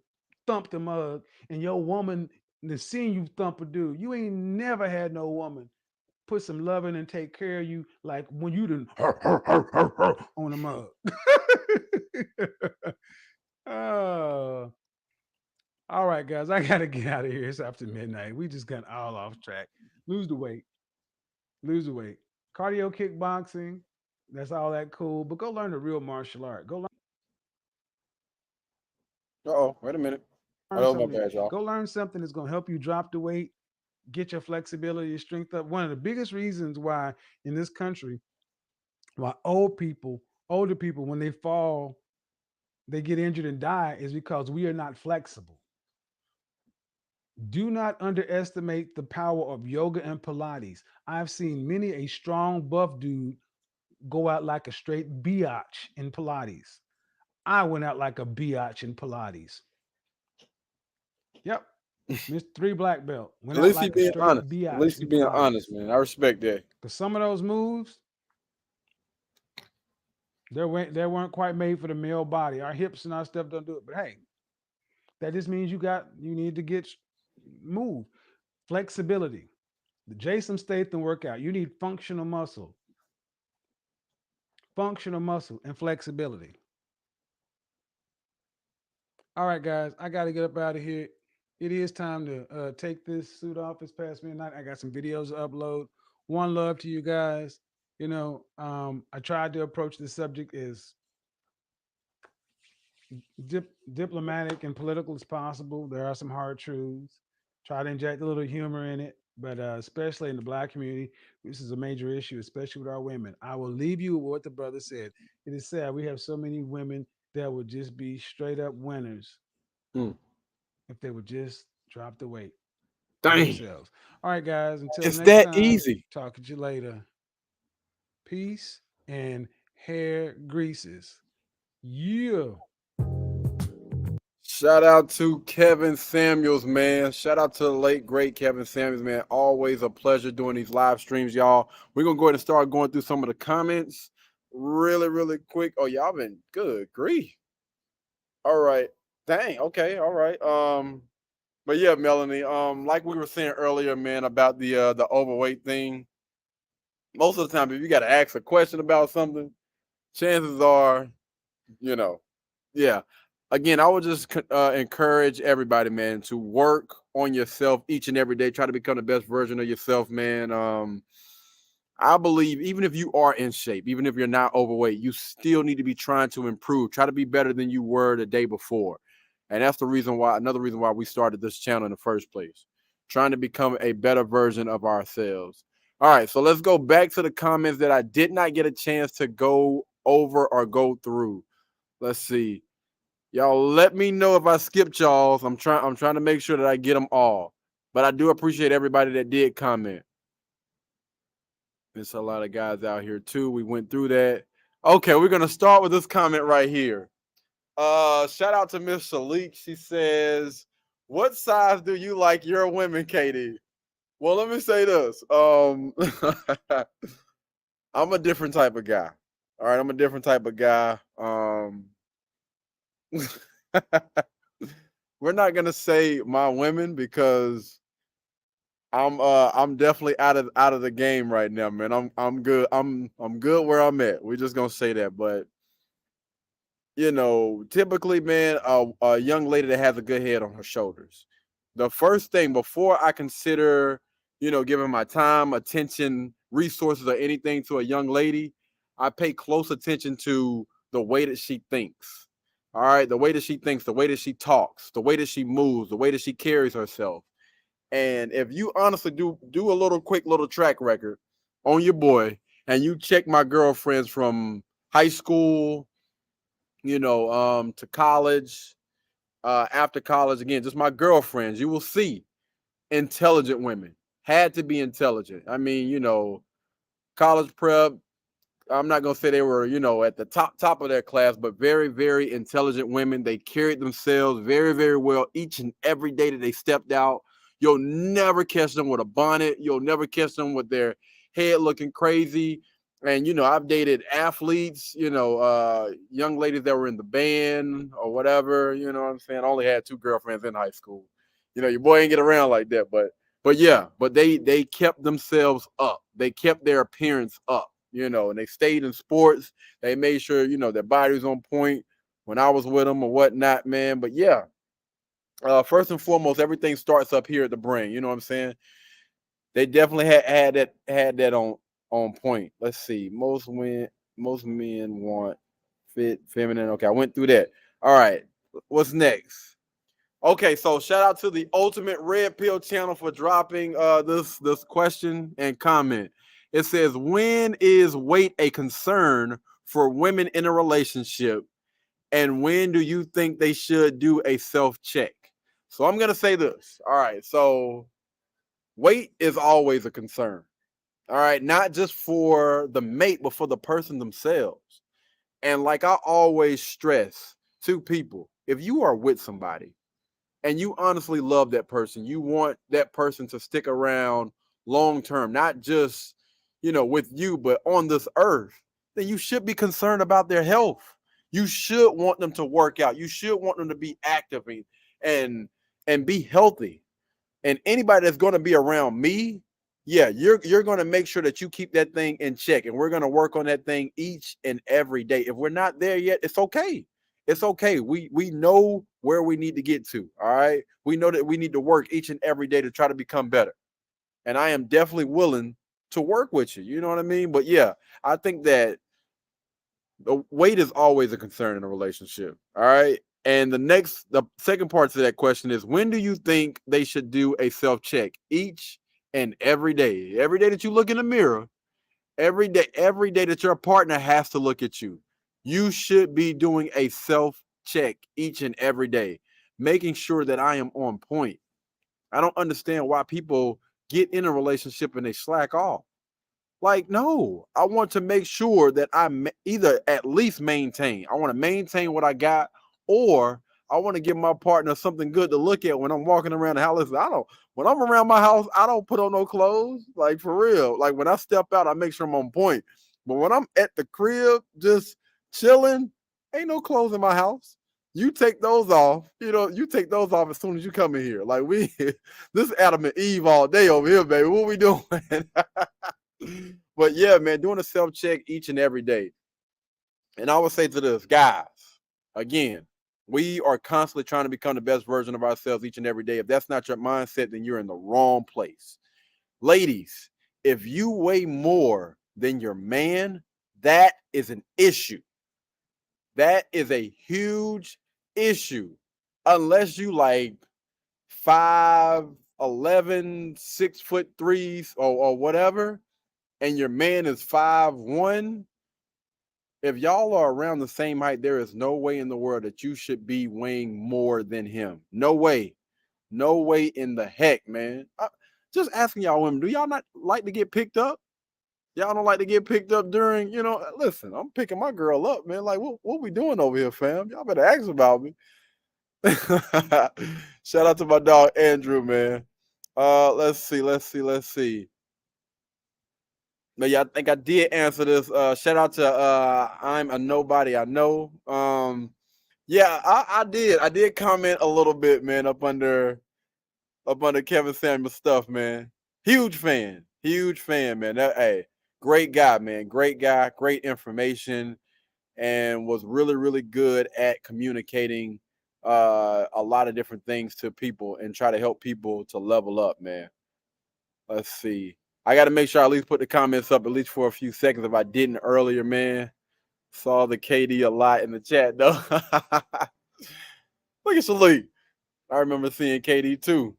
thumped the mug, and your woman the seen you thump a dude. You ain't never had no woman put some loving and take care of you like when you done on the mug. Oh, all right, guys, I gotta get out of here. It's after midnight. We just got all off track. Lose the weight. Lose the weight. Cardio kickboxing. That's all that cool. But go learn the real martial art. Go Oh, wait a minute. learn Oh, my something. bad, y'all. Go learn something that's gonna help you drop the weight, get your flexibility, your strength up. One of the biggest reasons why in this country, why older people, when they fall, they get injured and die, is because we are not flexible. Do not underestimate the power of yoga and Pilates. I've seen many a strong buff dude go out like a straight biatch in Pilates. I went out like a biatch in Pilates. Yep. Missed 3 black belt. Went At out least he like a being straight honest. At biatch least he in being Pilates. honest, man. I respect that. Because some of those moves, they weren't quite made for the male body. Our hips and our stuff don't do it. But hey, that just means you need to get move. Flexibility. The Jason Statham workout. You need functional muscle and flexibility. All right, guys, I got to get up out of here. It is time to take this suit off. It's past midnight. I got some videos to upload. One love to you guys. I tried to approach this subject as diplomatic and political as possible. There are some hard truths. Try to inject a little humor in it, but especially in the Black community, this is a major issue, especially with our women. I will leave you with what the brother said. It is sad we have so many women that would just be straight up winners Hmm. if they would just drop the weight on Dang. themselves. All right, guys. Until It's next that time, easy. talk to you later. Peace and hair greases. Yeah. Shout out to Kevin Samuels, man. Shout out to the late, great Kevin Samuels, man. Always a pleasure doing these live streams, y'all. We're going to go ahead and start going through some of the comments really, really quick. Oh, y'all been good. Grief. All right. Dang. Okay. All right. But yeah, Melanie, like we were saying earlier, man, about the overweight thing. Most of the time, if you got to ask a question about something, chances are, yeah. Again, I would just encourage everybody, man, to work on yourself each and every day. Try to become the best version of yourself, man. I believe even if you are in shape, even if you're not overweight, you still need to be trying to improve. Try to be better than you were the day before. And that's another reason why we started this channel in the first place. Trying to become a better version of ourselves. All right, so let's go back to the comments that I did not get a chance to go over or go through. Let's see. Y'all let me know if I skipped y'all's. I'm trying to make sure that I get them all. But I do appreciate everybody that did comment. There's a lot of guys out here too. We went through that. Okay, we're gonna start with this comment right here. Shout out to Miss Shalik. She says, "What size do you like your women, Katie?" Well, let me say this. I'm a different type of guy. All right, I'm a different type of guy. We're not gonna say my women because I'm definitely out of the game right now, man. I'm good. I'm good where I'm at. We're just gonna say that. But typically, man, a young lady that has a good head on her shoulders. The first thing before I consider, giving my time, attention, resources, or anything to a young lady, I pay close attention to the way that she thinks. All right, the way that she thinks, the way that she talks, the way that she moves, the way that she carries herself. And if you honestly do a quick little track record on your boy, and you check my girlfriends from high school, to college, after college, again, just my girlfriends, you will see intelligent women. Had to be intelligent. I mean, college prep, I'm not gonna say they were, at the top of their class, but very, very intelligent women. They carried themselves very, very well each and every day that they stepped out. You'll never catch them with a bonnet. You'll never catch them with their head looking crazy. And I've dated athletes, young ladies that were in the band or whatever. You know what I'm saying? I only had 2 girlfriends in high school. Your boy ain't get around like that, but yeah, but they kept themselves up. They kept their appearance up. And they stayed in sports. They made sure, their body was on point when I was with them or whatnot, man. But yeah, first and foremost, everything starts up here at the brain. You know what I'm saying? They definitely had that on point. Let's see. Most men want fit, feminine. Okay, I went through that. All right, what's next? Okay, so shout out to the Ultimate Red Pill channel for dropping this question and comment. It says, when is weight a concern for women in a relationship? And when do you think they should do a self-check? So I'm going to say this. All right. So weight is always a concern. All right. Not just for the mate, but for the person themselves. And like I always stress to people, if you are with somebody and you honestly love that person, you want that person to stick around long term, not just, with you, but on this earth, then you should be concerned about their health. You should want them to work out. You should want them to be active and be healthy. And anybody that's going to be around me, yeah, you're going to make sure that you keep that thing in check. And we're going to work on that thing each and every day. If we're not there yet, it's okay. It's okay. We know where we need to get to. All right. We know that we need to work each and every day to try to become better. And I am definitely willing to work with you. You know what I mean? But yeah, I think that the weight is always a concern in a relationship. All right. And the second part to that question is, when do you think they should do a self-check? Each and every day. Every day that you look in the mirror, every day that your partner has to look at you, you should be doing a self-check each and every day, making sure that I am on point. I don't understand why people get in a relationship and they slack off. Like, no, I want to make sure that I either at least maintain. I want to maintain what I got, or I want to give my partner something good to look at when I'm walking around the house. Listen, when I'm around my house, I don't put on no clothes. Like, for real. Like, when I step out, I make sure I'm on point. But when I'm at the crib, just chilling, ain't no clothes in my house. You take those off. You take those off as soon as you come in here. Like, this Adam and Eve all day over here, baby. What we doing? But yeah, man, doing a self-check each and every day. And I would say to this, guys, again, we are constantly trying to become the best version of ourselves each and every day. If that's not your mindset, then you're in the wrong place. Ladies, if you weigh more than your man, that is an issue. That is a huge issue. Unless you like 5'11", 6'3" or whatever, and your man is 5'1", if y'all are around the same height, there is no way in the world that you should be weighing more than him. No way. No way in the heck, man. Just asking y'all women, do y'all not like to get picked up? Y'all don't like to get picked up during, listen, I'm picking my girl up, man. Like, what we doing over here, fam? Y'all better ask about me. Shout out to my dog Andrew, man. Let's see. But yeah, I think I did answer this. Shout out to I'm a nobody I know. Yeah, I did comment a little bit, man, up under Kevin Samuels stuff, man. Huge fan, man. Hey, great guy, man. Great guy, great information, and was really, really good at communicating a lot of different things to people and try to help people to level up, man. Let's see. I got to make sure I at least put the comments up at least for a few seconds if I didn't earlier, man. Saw the KD a lot in the chat, though. Look at Shalik. I remember seeing KD too.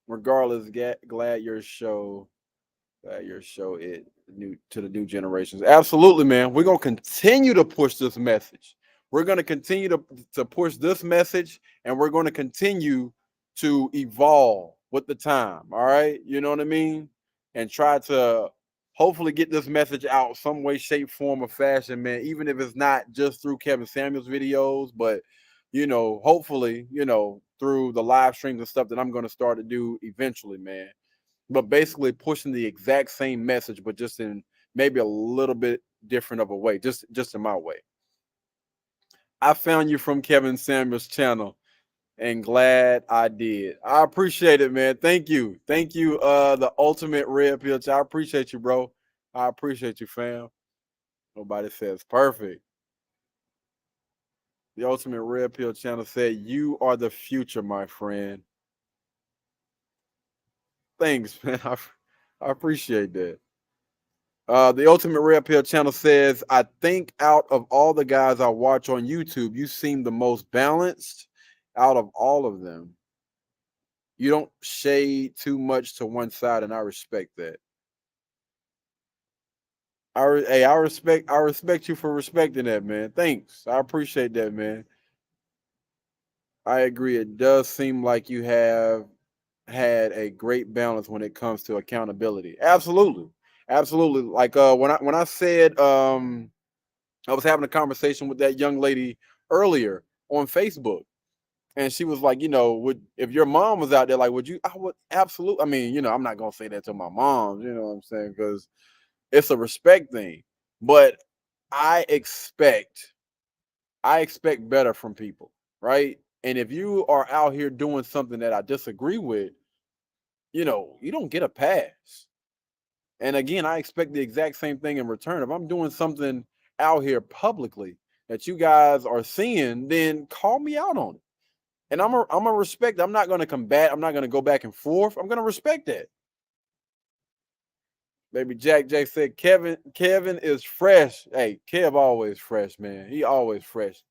Regardless, glad your show it new to the new generations. Absolutely, man. We're gonna continue to push this message. We're gonna continue to push this message, and we're gonna continue to evolve with the time. All right, you know what I mean, and try to hopefully get this message out some way, shape, form, or fashion, man. Even if it's not just through Kevin Samuels videos, but hopefully, through the live streams and stuff that I'm going to start to do eventually, man. But basically pushing the exact same message, but just in maybe a little bit different of a way, just in my way. I found you from Kevin Samuels' channel and glad I did. I appreciate it, man. Thank you. The ultimate red pill. I appreciate you, bro. I appreciate you, fam. Nobody says perfect. The ultimate red pill channel said, "You are the future, my friend." Thanks, man. I appreciate that. The ultimate red pill channel says, "I think out of all the guys I watch on YouTube, you seem the most balanced out of all of them. You don't shade too much to one side, and I respect that." I respect you for respecting that, man. Thanks. I appreciate that, man. I agree. It does seem like you have had a great balance when it comes to accountability. Absolutely. Like when I said I was having a conversation with that young lady earlier on Facebook, and she was like, if your mom was out there, like, would you? I would absolutely. I mean, I'm not gonna say that to my mom, you know what I'm saying? Because it's a respect thing. But I expect better from people, right? And if you are out here doing something that I disagree with, you don't get a pass. And again, I expect the exact same thing in return. If I'm doing something out here publicly that you guys are seeing, then call me out on it. And I'm gonna respect. I'm not gonna combat. I'm not gonna go back and forth. I'm gonna respect that. Baby Jack said, Kevin is fresh. Hey, Kev always fresh, man. He always fresh.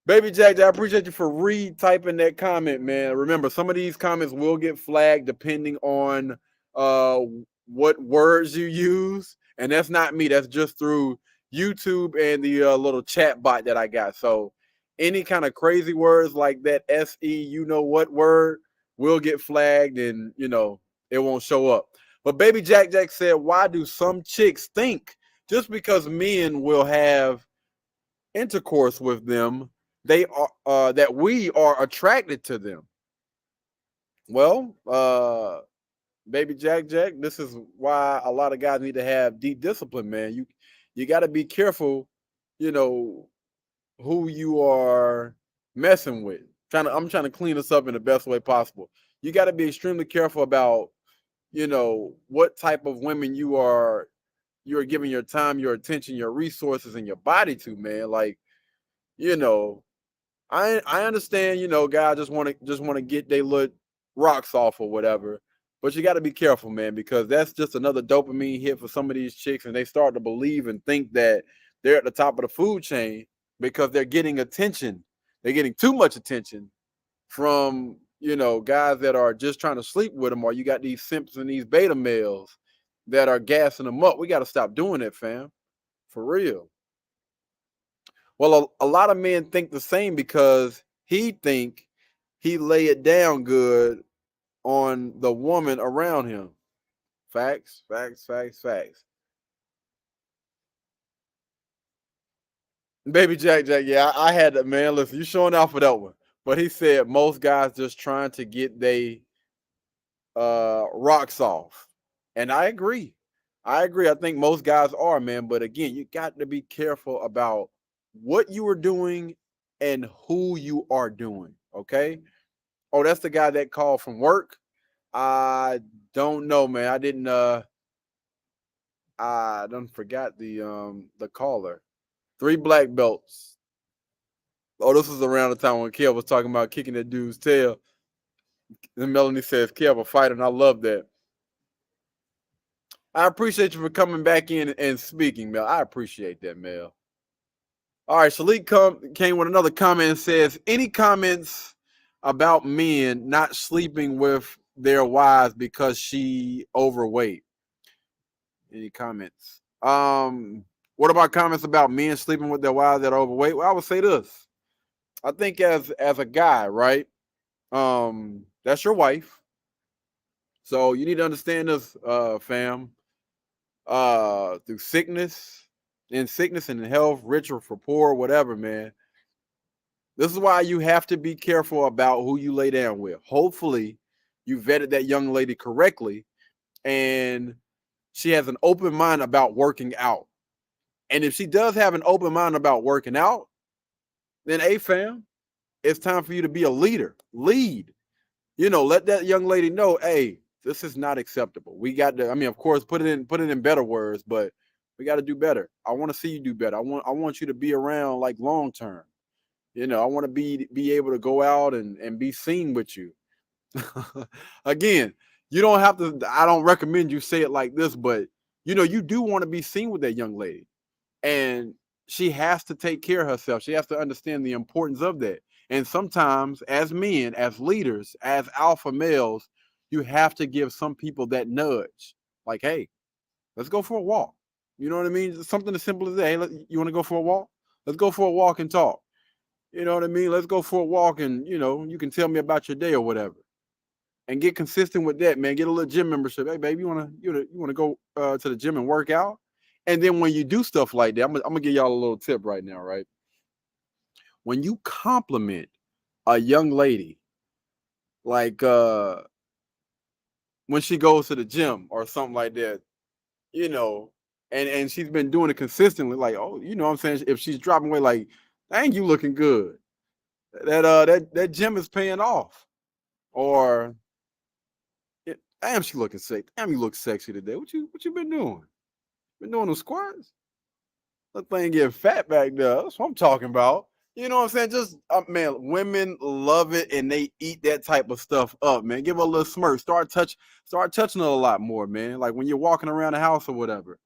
Baby Jack, I appreciate you for retyping that comment, man. Remember, some of these comments will get flagged depending on what words you use. And that's not me. That's just through YouTube and the little chat bot that I got. So any kind of crazy words like that SE, you know what word, will get flagged and, it won't show up. But Baby Jack said, why do some chicks think just because men will have intercourse with them, they are that we are attracted to them? Well, Baby Jack, this is why a lot of guys need to have deep discipline, man. You got to be careful, who you are messing with. I'm trying to clean this up in the best way possible. You got to be extremely careful about, what type of women you're giving your time, your attention, your resources, and your body to, man. Like, I understand, guys just want to get their little rocks off or whatever, but you got to be careful, man, because that's just another dopamine hit for some of these chicks, and they start to believe and think that they're at the top of the food chain because they're getting attention. They're getting too much attention from, guys that are just trying to sleep with them, or you got these simps and these beta males that are gassing them up. We got to stop doing it, fam. For real. Well, a lot of men think the same because he think he lay it down good on the woman around him. Facts, facts, facts, facts. Baby Jack, yeah, I had that, man. Listen, you showing out for that one. But he said most guys just trying to get they rocks off. And I agree. I think most guys are, man. But again, you got to be careful about what you are doing and who you are doing. Okay. Oh, that's the guy that called from work. I don't know, man. I done forgot the caller. 3 black belts. Oh, this was around the time when Kev was talking about kicking that dude's tail. And Melanie says, Kev, a fighter, and I love that. I appreciate you for coming back in and speaking, Mel. I appreciate that, Mel. All right, Shalik came with another comment and says, any comments about men not sleeping with their wives because she overweight? Any comments? What about comments about men sleeping with their wives that are overweight? Well, I would say this. I think as a guy, right? That's your wife. So you need to understand this, fam. Through sickness and in health, rich or for poor, whatever, man. This is why you have to be careful about who you lay down with. Hopefully, you vetted that young lady correctly and she has an open mind about working out. And if she does have an open mind about working out, then hey, fam, it's time for you to be a leader. Lead. Let that young lady know, hey, this is not acceptable. We got to, of course, put it in better words, but we got to do better. I want to see you do better. I want you to be around like long term. I want to be able to go out and be seen with you. Again, you don't have to, I don't recommend you say it like this, but you do want to be seen with that young lady. And she has to take care of herself. She has to understand the importance of that. And sometimes as men, as leaders, as alpha males, you have to give some people that nudge. Like, hey, let's go for a walk. You know what I mean? Something as simple as that. Hey, you want to go for a walk? Let's go for a walk and talk. You know what I mean? Let's go for a walk and, you can tell me about your day or whatever. And get consistent with that, man. Get a little gym membership. Hey, baby, you want to go to the gym and work out? And then when you do stuff like that, I'm gonna give y'all a little tip right now, right? When you compliment a young lady, like when she goes to the gym or something like that, and she's been doing it consistently, like, oh, what I'm saying? If she's dropping weight, like, dang, you looking good. That gym is paying off. Or damn, she looking sexy. Damn, you look sexy today. What you been doing? Been doing them squats? That thing getting fat back there. That's what I'm talking about. You know what I'm saying? Just man, women love it and they eat that type of stuff up, man. Give her a little smirk. Start touching her a lot more, man. Like when you're walking around the house or whatever.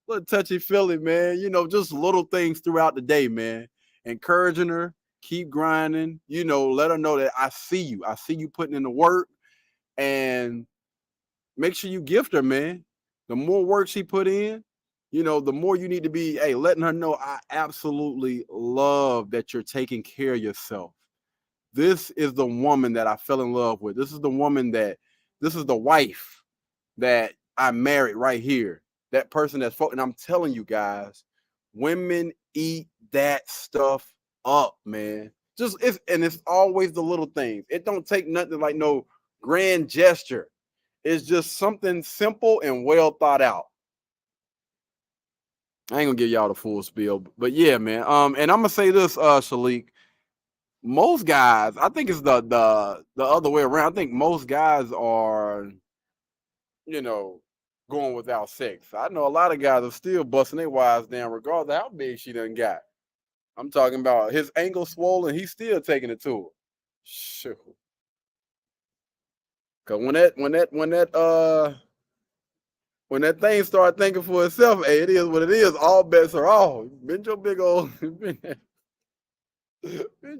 Little touchy feely, man. Just little things throughout the day, man. Encouraging her, keep grinding. Let her know that I see you. I see you putting in the work, and make sure you gift her, man. The more work she put in, the more you need to be, hey, letting her know I absolutely love that you're taking care of yourself. This is the woman that I fell in love with. This is the wife that I married right here. That person that's, and I'm telling you guys, women eat that stuff up, man. It's always the little things. It don't take nothing like no grand gesture. It's just something simple and well thought out. I ain't gonna give y'all the full spiel, but yeah, man. And I'm gonna say this, Shalik. Most guys, I think it's the other way around. I think most guys are, going without sex. I know a lot of guys are still busting their wives down, regardless of how big she done got. I'm talking about his ankle swollen, he's still taking it to her. Shoot. Cause when that thing start thinking for itself, hey, it is what it is. All bets are off. Bend your big old, bend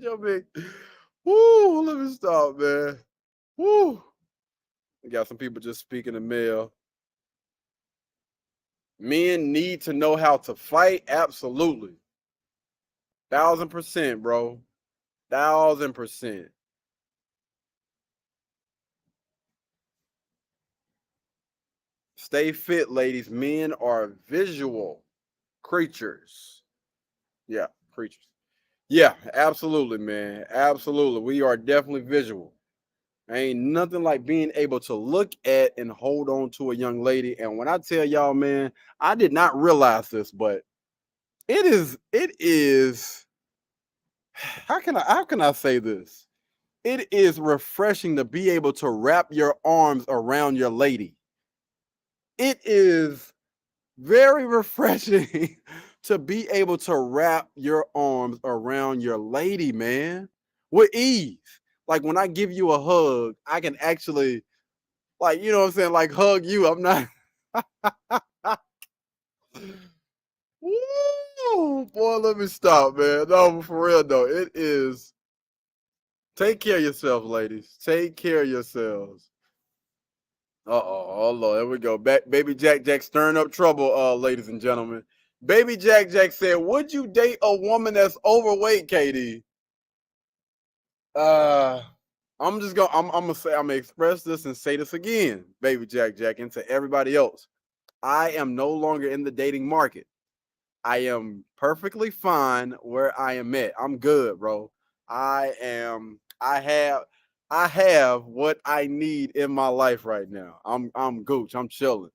your big. Woo! Let me stop, man. Woo! We got some people just speaking the mail. Men need to know how to fight. Absolutely. 1000%, bro. 1000%. Stay fit, ladies. Men are visual creatures. Yeah, creatures. Yeah, absolutely, man. Absolutely. We are definitely visual. Ain't nothing like being able to look at and hold on to a young lady. And when I tell y'all, man, I did not realize this, but it is how can I say this? It is refreshing to be able to wrap your arms around your lady. It is very refreshing to be able to wrap your arms around your lady, man, with ease. Like when I give you a hug, I can actually, like, you know what I'm saying, like hug you. I'm not. Woo, boy, let me stop, man. No, for real though, it is. Take care of yourself, ladies. Take care of yourselves. Oh Lord, there we go. Baby Jack stirring up trouble, ladies and gentlemen. Baby Jack said, "Would you date a woman that's overweight, KD?" I'm gonna express this and say this again, Baby Jack, and to everybody else. I am no longer in the dating market. I am perfectly fine where I am at. I'm good, bro. I have what I need in my life right now. I'm gooch. I'm chilling.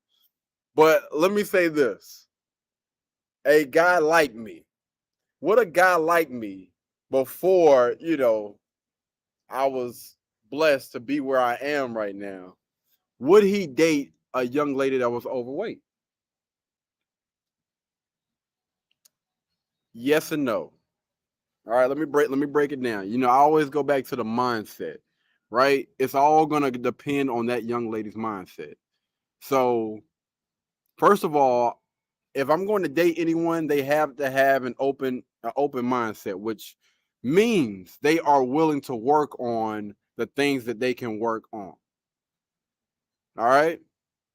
But let me say this. A guy like me, would a guy like me before, I was blessed to be where I am right now, would he date a young lady that was overweight? Yes and no. All right, let me break it down. I always go back to the mindset, right? It's all gonna depend on that young lady's mindset. So, first of all, if I'm going to date anyone, they have to have an open mindset, which means they are willing to work on the things that they can work on. All right.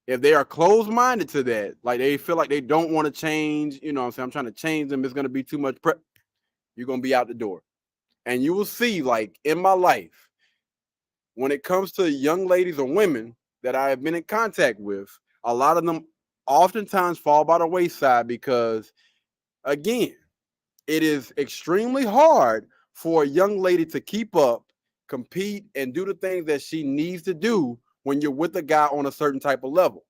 If they are closed-minded to that, like they feel like they don't want to change, I'm trying to change them, it's going to be too much prep. You're going to be out the door. And you will see, like in my life, when it comes to young ladies or women that I have been in contact with, a lot of them oftentimes fall by the wayside because, again, it is extremely hard for a young lady to keep up, compete, and do the things that she needs to do when you're with a guy on a certain type of level.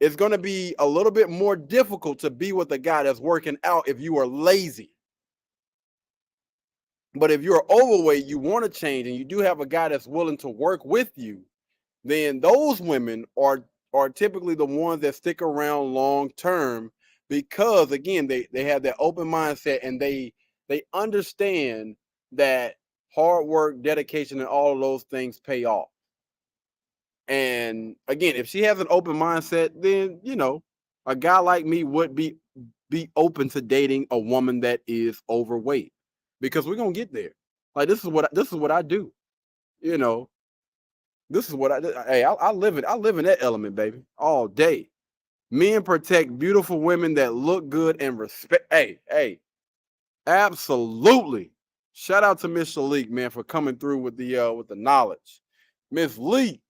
It's going to be a little bit more difficult to be with a guy that's working out if you are lazy. But if you're overweight, you want to change, and you do have a guy that's willing to work with you, then those women are typically the ones that stick around long term because, again, they have that open mindset and they understand that hard work, dedication, and all of those things pay off. And again, if she has an open mindset, then a guy like me would be open to dating a woman that is overweight, because we're gonna get there. Like this is what I do. This is what I do. Hey, I live in that element, baby, all day. Men protect beautiful women that look good and respect. Hey, absolutely. Shout out to Miss Shalik, man, for coming through with the knowledge. Miss Lee.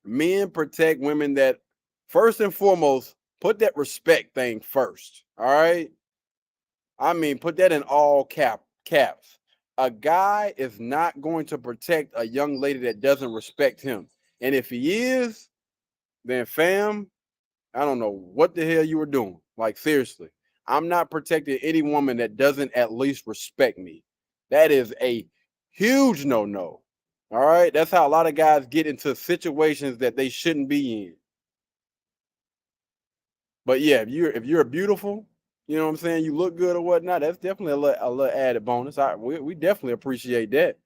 Men protect women that, first and foremost, put that respect thing first. All right. I mean, put that in all caps. A guy is not going to protect a young lady that doesn't respect him. And if he is, then fam, I don't know what the hell you were doing. Like, seriously, I'm not protecting any woman that doesn't at least respect me. That is a huge no-no. All right. That's how a lot of guys get into situations that they shouldn't be in. But yeah, if you're beautiful, you know what I'm saying, you look good or whatnot, that's definitely a little added bonus. We definitely appreciate that.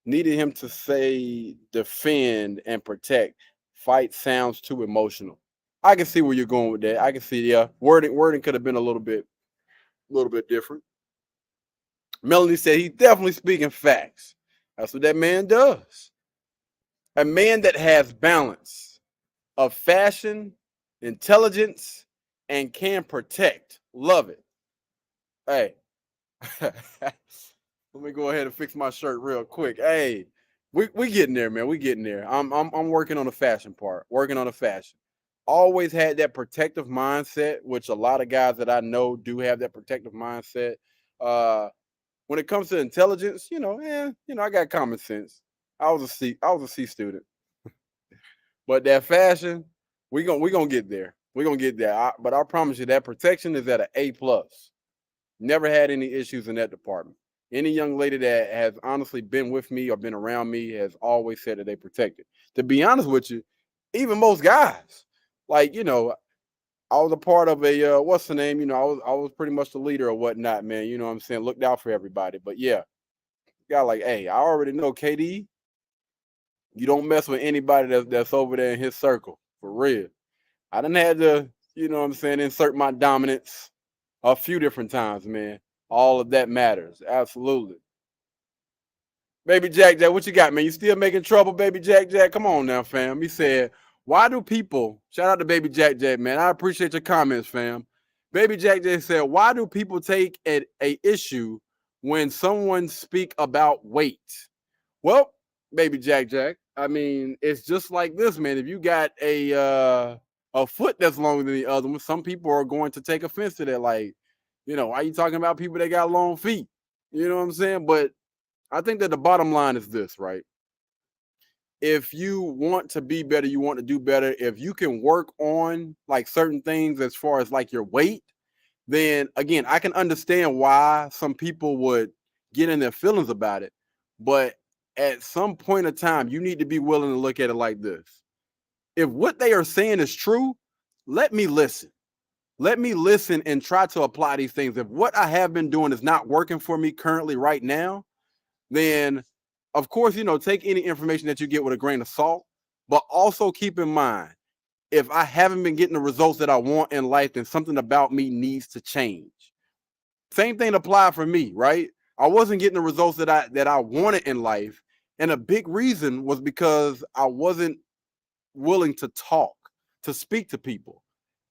Needed him to say defend and protect. Fight sounds too emotional. I can see where you're going with that. I can see, yeah, wording could have been a little bit different. Melanie said he's definitely speaking facts. That's what that man does. A man that has balance of fashion intelligence, and can protect. Love it. Hey, let me go ahead and fix my shirt real quick. Hey, we getting there, man. We getting there. I'm working on the fashion part. Working on the fashion. Always had that protective mindset, which a lot of guys that I know do have that protective mindset. When it comes to intelligence, I got common sense. I was a C student. But that fashion, we gonna get there. We're gonna get there. But I promise you that protection is at an A+. Never had any issues in that department. Any young lady that has honestly been with me or been around me has always said that they protected. To be honest with you, even most guys, like, I was a part of a what's the name? I was pretty much the leader or whatnot, man. You know what I'm saying? Looked out for everybody. But yeah, got like, hey, I already know KD. You don't mess with anybody that's over there in his circle, for real. I done had to, you know what I'm saying, insert my dominance a few different times, man. All of that matters. Absolutely. Baby Jack, what you got, man? You still making trouble, Baby Jack? Come on now, fam. He said, why do people, shout out to Baby Jack, man. I appreciate your comments, fam. Baby Jack said, why do people take a issue when someone speak about weight? Well, Baby Jack, I mean, it's just like this, man. If you got a foot that's longer than the other one, some people are going to take offense to that. Like, why are you talking about people that got long feet? You know what I'm saying? But I think that the bottom line is this, right? If you want to be better, you want to do better. If you can work on like certain things as far as like your weight, then again, I can understand why some people would get in their feelings about it. But at some point in time, you need to be willing to look at it like this. If what they are saying is true, let me listen. Let me listen and try to apply these things. If what I have been doing is not working for me currently right now, then of course, take any information that you get with a grain of salt, but also keep in mind, if I haven't been getting the results that I want in life, then something about me needs to change. Same thing applied for me, right? I wasn't getting the results that I wanted in life. And a big reason was because I wasn't willing to talk, to speak to people.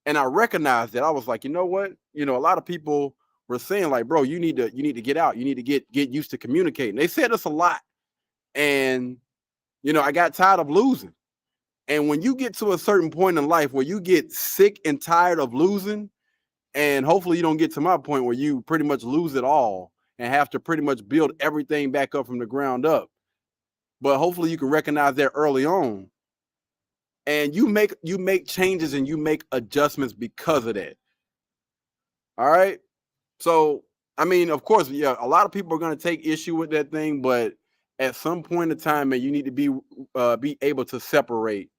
And I recognized that. I was like, you know what? A lot of people were saying like, bro, you need to get out. You need to get used to communicating. They said this a lot. And, I got tired of losing. And when you get to a certain point in life where you get sick and tired of losing, and hopefully you don't get to my point where you pretty much lose it all and have to pretty much build everything back up from the ground up. But hopefully you can recognize that early on. And you make changes and you make adjustments because of that. All right. So, I mean, of course, yeah, a lot of people are going to take issue with that thing, but at some point in time, man, you need to be able to separate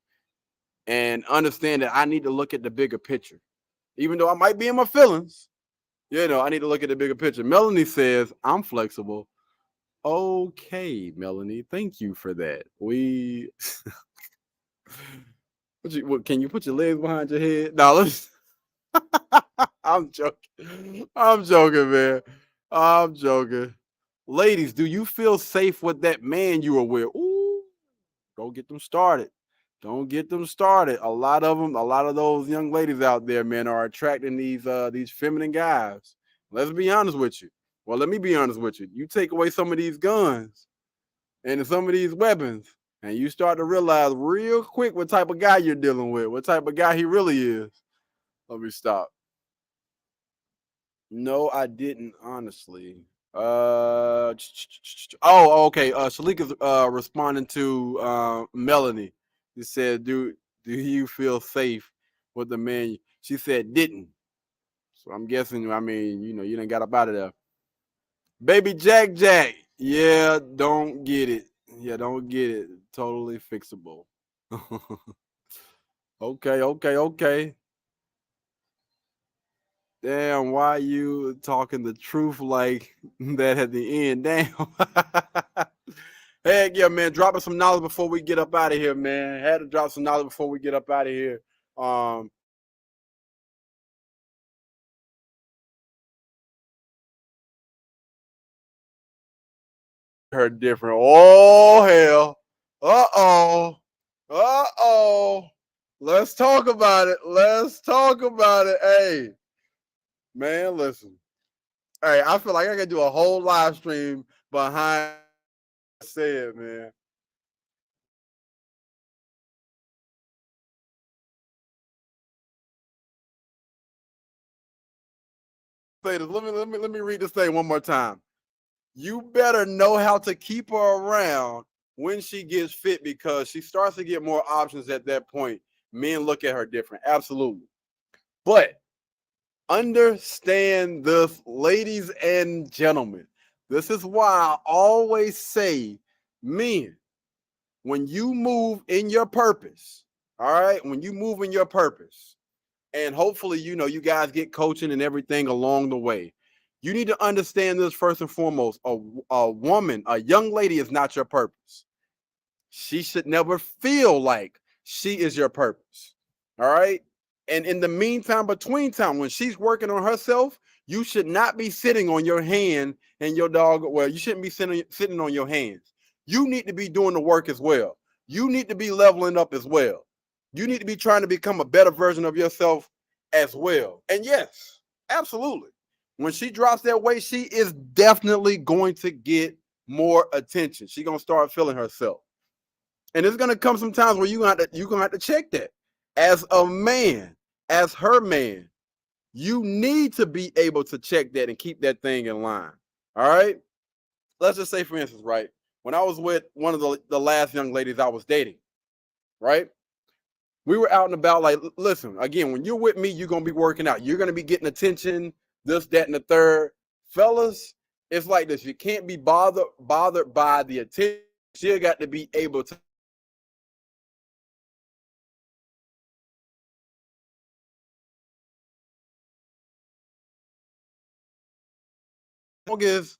and understand that I need to look at the bigger picture. Even though I might be in my feelings, I need to look at the bigger picture. Melanie says, I'm flexible. Okay, Melanie, thank you for that. Can you put your legs behind your head? No, let's. I'm joking. I'm joking, man. I'm joking. Ladies, do you feel safe with that man you were with? Ooh, don't get them started. Don't get them started. A lot of those young ladies out there, man, are attracting these feminine guys. Let's be honest with you. Well, let me be honest with you. You take away some of these guns and some of these weapons, and you start to realize real quick what type of guy you're dealing with, what type of guy he really is. Let me stop. No, I didn't, honestly. Okay. Shalika's responding to Melanie. She said, do you feel safe with the man? She said, didn't. So I'm guessing, I mean, you done got up out of there. Baby Jack. Yeah, don't get it. Yeah, don't get it. Totally fixable. Okay. Damn, why you talking the truth like that at the end? Damn. Heck yeah, man. Dropping some knowledge before we get up out of here, man. Had to drop some knowledge before we get up out of here. Her different. Oh hell. Uh-oh. Let's talk about it. Let's talk about it. Hey, man, listen. Hey, I feel like I could do a whole live stream behind said, man. Say this. Let me read this thing one more time. You better know how to keep her around when she gets fit, because she starts to get more options at that point. Men look at her different. Absolutely. But understand this, ladies and gentlemen. This is why I always say, men, when you move in your purpose, all right, when you move in your purpose, and hopefully, you guys get coaching and everything along the way, you need to understand this first and foremost. A woman, a young lady is not your purpose. She should never feel like she is your purpose. All right. And in the meantime, between time, when she's working on herself, you should not be sitting on your hand and your dog. Well, you shouldn't be sitting on your hands. You need to be doing the work as well. You need to be leveling up as well. You need to be trying to become a better version of yourself as well. And yes, absolutely. When she drops that weight, she is definitely going to get more attention. She's going to start feeling herself. And it's going to come some times where you're going to have to check that. As a man, as her man, you need to be able to check that and keep that thing in line. All right? Let's just say, for instance, right, when I was with one of the last young ladies I was dating, right? We were out and about, like, listen, again, when you're with me, you're going to be working out. You're going to be getting attention, this, that, and the third. Fellas, it's like this. You can't be bothered by the attention. You got to be able to. As long as,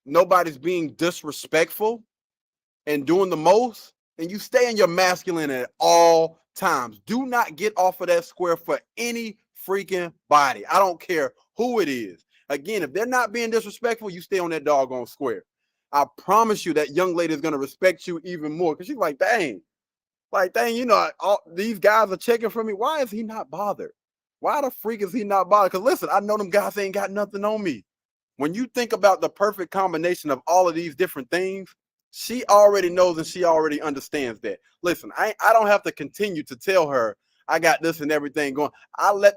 nobody's being disrespectful and doing the most, and you stay in your masculine at all times. Do not get off of that square for any freaking body. I don't care who it is. Again, if they're not being disrespectful, you stay on that doggone square. I promise you that young lady is going to respect you even more, because she's like, dang, these guys are checking for me. Why is he not bothered? Why the freak is he not bothered? Because listen, I know them guys ain't got nothing on me. When you think about the perfect combination of all of these different things, she already knows and she already understands that. Listen, I don't have to continue to tell her I got this and everything going. I let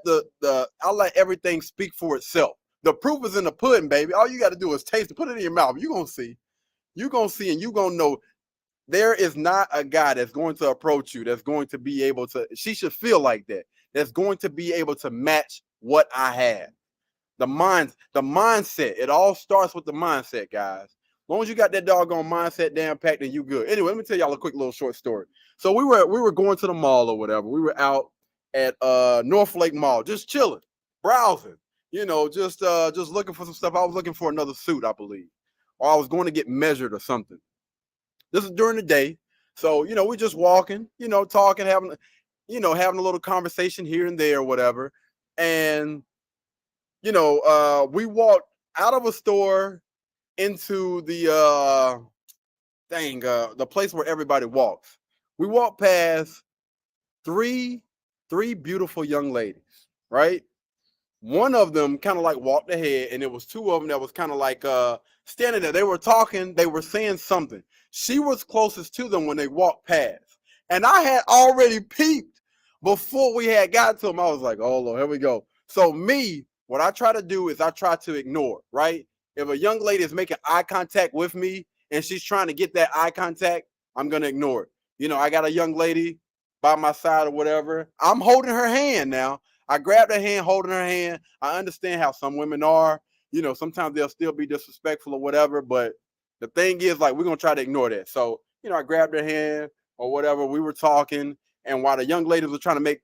everything speak for itself. The proof is in the pudding, baby. All you got to do is taste it, put it in your mouth. You're gonna see. You're gonna see, and you're gonna know. There is not a guy that's going to approach you that's going to be able to. She should feel like that. That's going to be able to match what I have. The mindset. It all starts with the mindset, guys. As long as you got that doggone mindset down packed, then you good. Anyway, let me tell y'all a quick little short story. So we were going to the mall or whatever. We were out at North Lake Mall, just chilling, browsing, just looking for some stuff. I was looking for another suit, I believe, or I was going to get measured or something. This is during the day. So, we're just walking, talking, having a little conversation here and there or whatever. And we walked out of a store into the place where everybody walks. We walked past three beautiful young ladies, right? One of them kind of like walked ahead, and it was two of them that was kind of like standing there. They were talking, they were saying something. She was closest to them when they walked past. And I had already peeped before we had got to them. I was like, oh Lord, here we go. So what I try to do is I try to ignore, right? If a young lady is making eye contact with me and she's trying to get that eye contact, I'm going to ignore it. I got a young lady by my side or whatever. I'm holding her hand now. I grabbed her hand, holding her hand. I understand how some women are. Sometimes they'll still be disrespectful or whatever. But the thing is, like, we're going to try to ignore that. So, I grabbed her hand or whatever. We were talking. And while the young ladies were trying to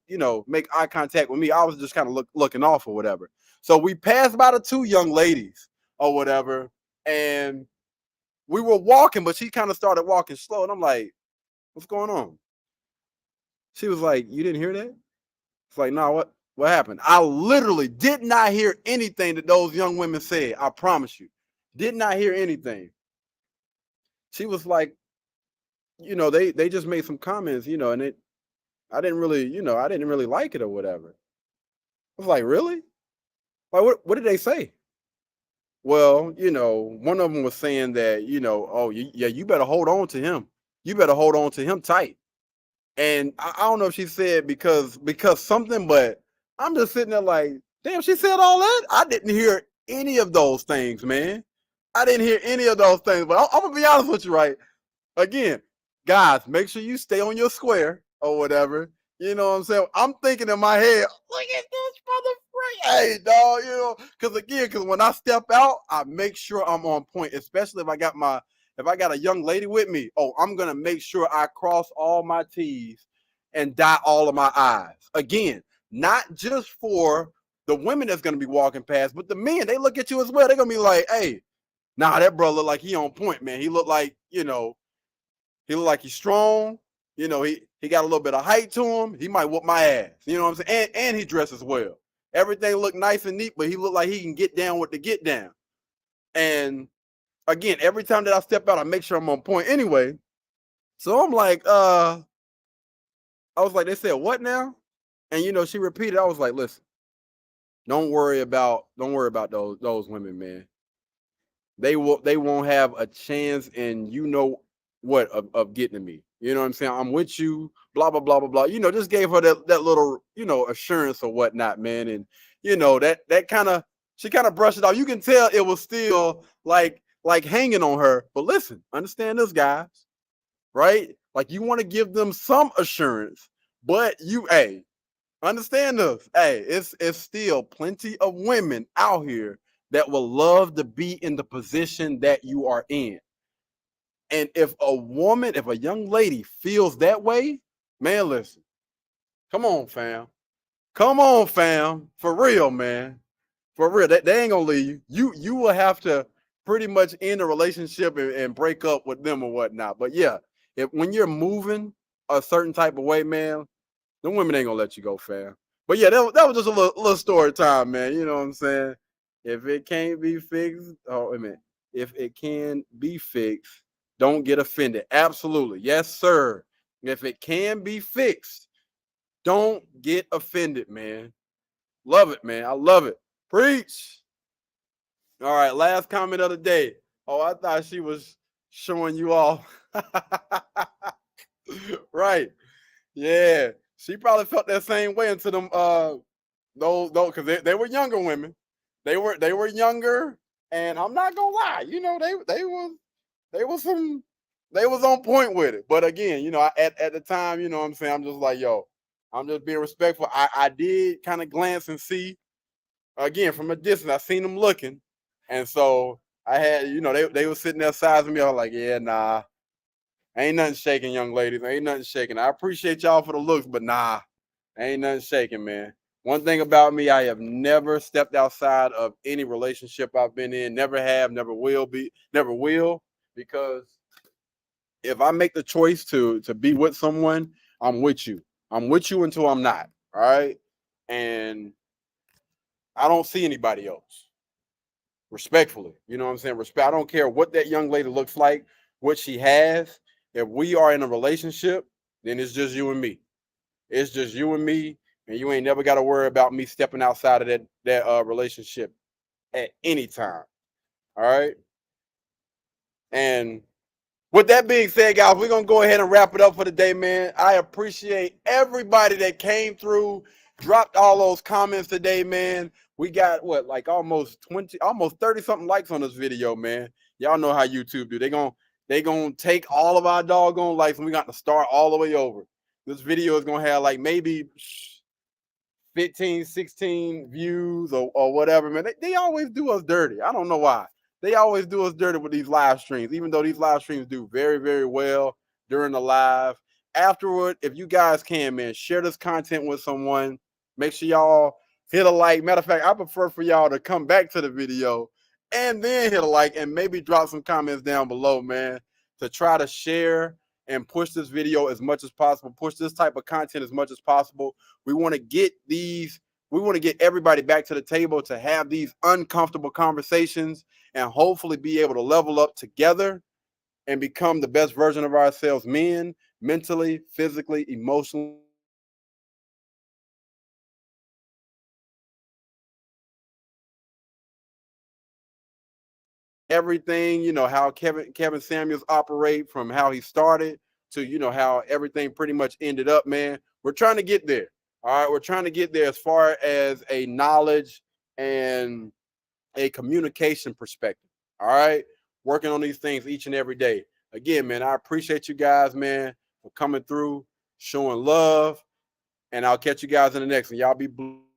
make eye contact with me, I was just kind of looking off or whatever. So we passed by the two young ladies or whatever. And we were walking, but she kind of started walking slow. And I'm like, what's going on? She was like, you didn't hear that? It's like, no, what happened? I literally did not hear anything that those young women said. I promise you. Did not hear anything. She was like, they just made some comments, and I didn't really, I didn't really like it or whatever. I was like, really? Like, what did they say? Well, one of them was saying that, oh, yeah, you better hold on to him. You better hold on to him tight. And I don't know if she said because something, but I'm just sitting there like, damn, she said all that. I didn't hear any of those things, man. I didn't hear any of those things. But I'm gonna be honest with you, right? Again, guys, make sure you stay on your square or whatever. You know what I'm saying? I'm thinking in my head, look at this brother Frank. Hey, dog, because when I step out, I make sure I'm on point, especially if I got a young lady with me. Oh, I'm gonna make sure I cross all my T's and dot all of my I's. Again, not just for the women that's gonna be walking past, but the men, they look at you as well. They're gonna be like, hey, nah, that brother look like he on point, man. He look like, he look like he's strong. He got a little bit of height to him. He might whoop my ass. You know what I'm saying? And he dresses well. Everything look nice and neat, but he look like he can get down with the get down. And again, every time that I step out, I make sure I'm on point anyway. So I'm like, I was like, they said what now? And she repeated. I was like, listen, don't worry about those women, man. They won't have a chance, and what of getting to me. You know what I'm saying? I'm with you, blah, blah, blah, blah, blah. Just gave her that little, assurance or whatnot, man. And, that kind of, she kind of brushed it off. You can tell it was still like hanging on her. But listen, understand this, guys, right? Like, you want to give them some assurance, but understand this. Hey, it's still plenty of women out here that will love to be in the position that you are in. And if a young lady feels that way, man, listen, come on, fam. Come on, fam. For real, man. For real. They ain't gonna leave you. You will have to pretty much end a relationship and break up with them or whatnot. But yeah, when you're moving a certain type of way, man, the women ain't gonna let you go, fam. But yeah, that was just a little story time, man. You know what I'm saying? If it can't be fixed, oh, wait a minute. If it can be fixed, don't get offended. Absolutely. Yes, sir. If it can be fixed, don't get offended, man. Love it, man. I love it. Preach. All right, last comment of the day. Oh, I thought she was showing you off. Right. Yeah. She probably felt that same way into them those because they were younger women. They were younger, and I'm not gonna lie, they was on point with it. But again, at the time, you know what I'm saying, I'm just like, yo, I'm just being respectful. I did kind of glance and see, again, from a distance, I seen them looking. And so I had, they were sitting there sizing me. I was like, yeah, nah, ain't nothing shaking, young ladies. Ain't nothing shaking. I appreciate y'all for the looks, but nah, ain't nothing shaking, man. One thing about me, I have never stepped outside of any relationship I've been in. Never have, never will, because if I make the choice to be with someone, I'm with you. I'm with you until I'm not. All right. And I don't see anybody else. Respectfully. You know what I'm saying? Respect. I don't care what that young lady looks like, what she has. If we are in a relationship, then it's just you and me. It's just you and me. And you ain't never got to worry about me stepping outside of that relationship at any time. All right. And with that being said, guys, we're going to go ahead and wrap it up for the day, man. I appreciate everybody that came through, dropped all those comments today, man. We got like almost 30 something likes on this video, man. Y'all know how YouTube do. They gonna take all of our doggone likes and we got to start all the way over. This video is going to have like maybe 15, 16 views or whatever, man. They always do us dirty. I don't know why. They always do us dirty with these live streams, even though these live streams do very, very well during the live. Afterward, if you guys can, man, share this content with someone. Make sure y'all hit a like. Matter of fact, I prefer for y'all to come back to the video and then hit a like and maybe drop some comments down below, man, to try to share and push this video as much as possible, push this type of content as much as possible. We want to get everybody back to the table to have these uncomfortable conversations and hopefully be able to level up together and become the best version of ourselves, men, mentally, physically, emotionally, everything, you know, how Kevin Samuels operate from how he started to, you know, how everything pretty much ended up, man. We're trying to get there. All right. We're trying to get there as far as a knowledge and a communication perspective. All right. Working on these things each and every day. Again, man, I appreciate you guys, man, for coming through, showing love. And I'll catch you guys in the next one. Y'all be blessed.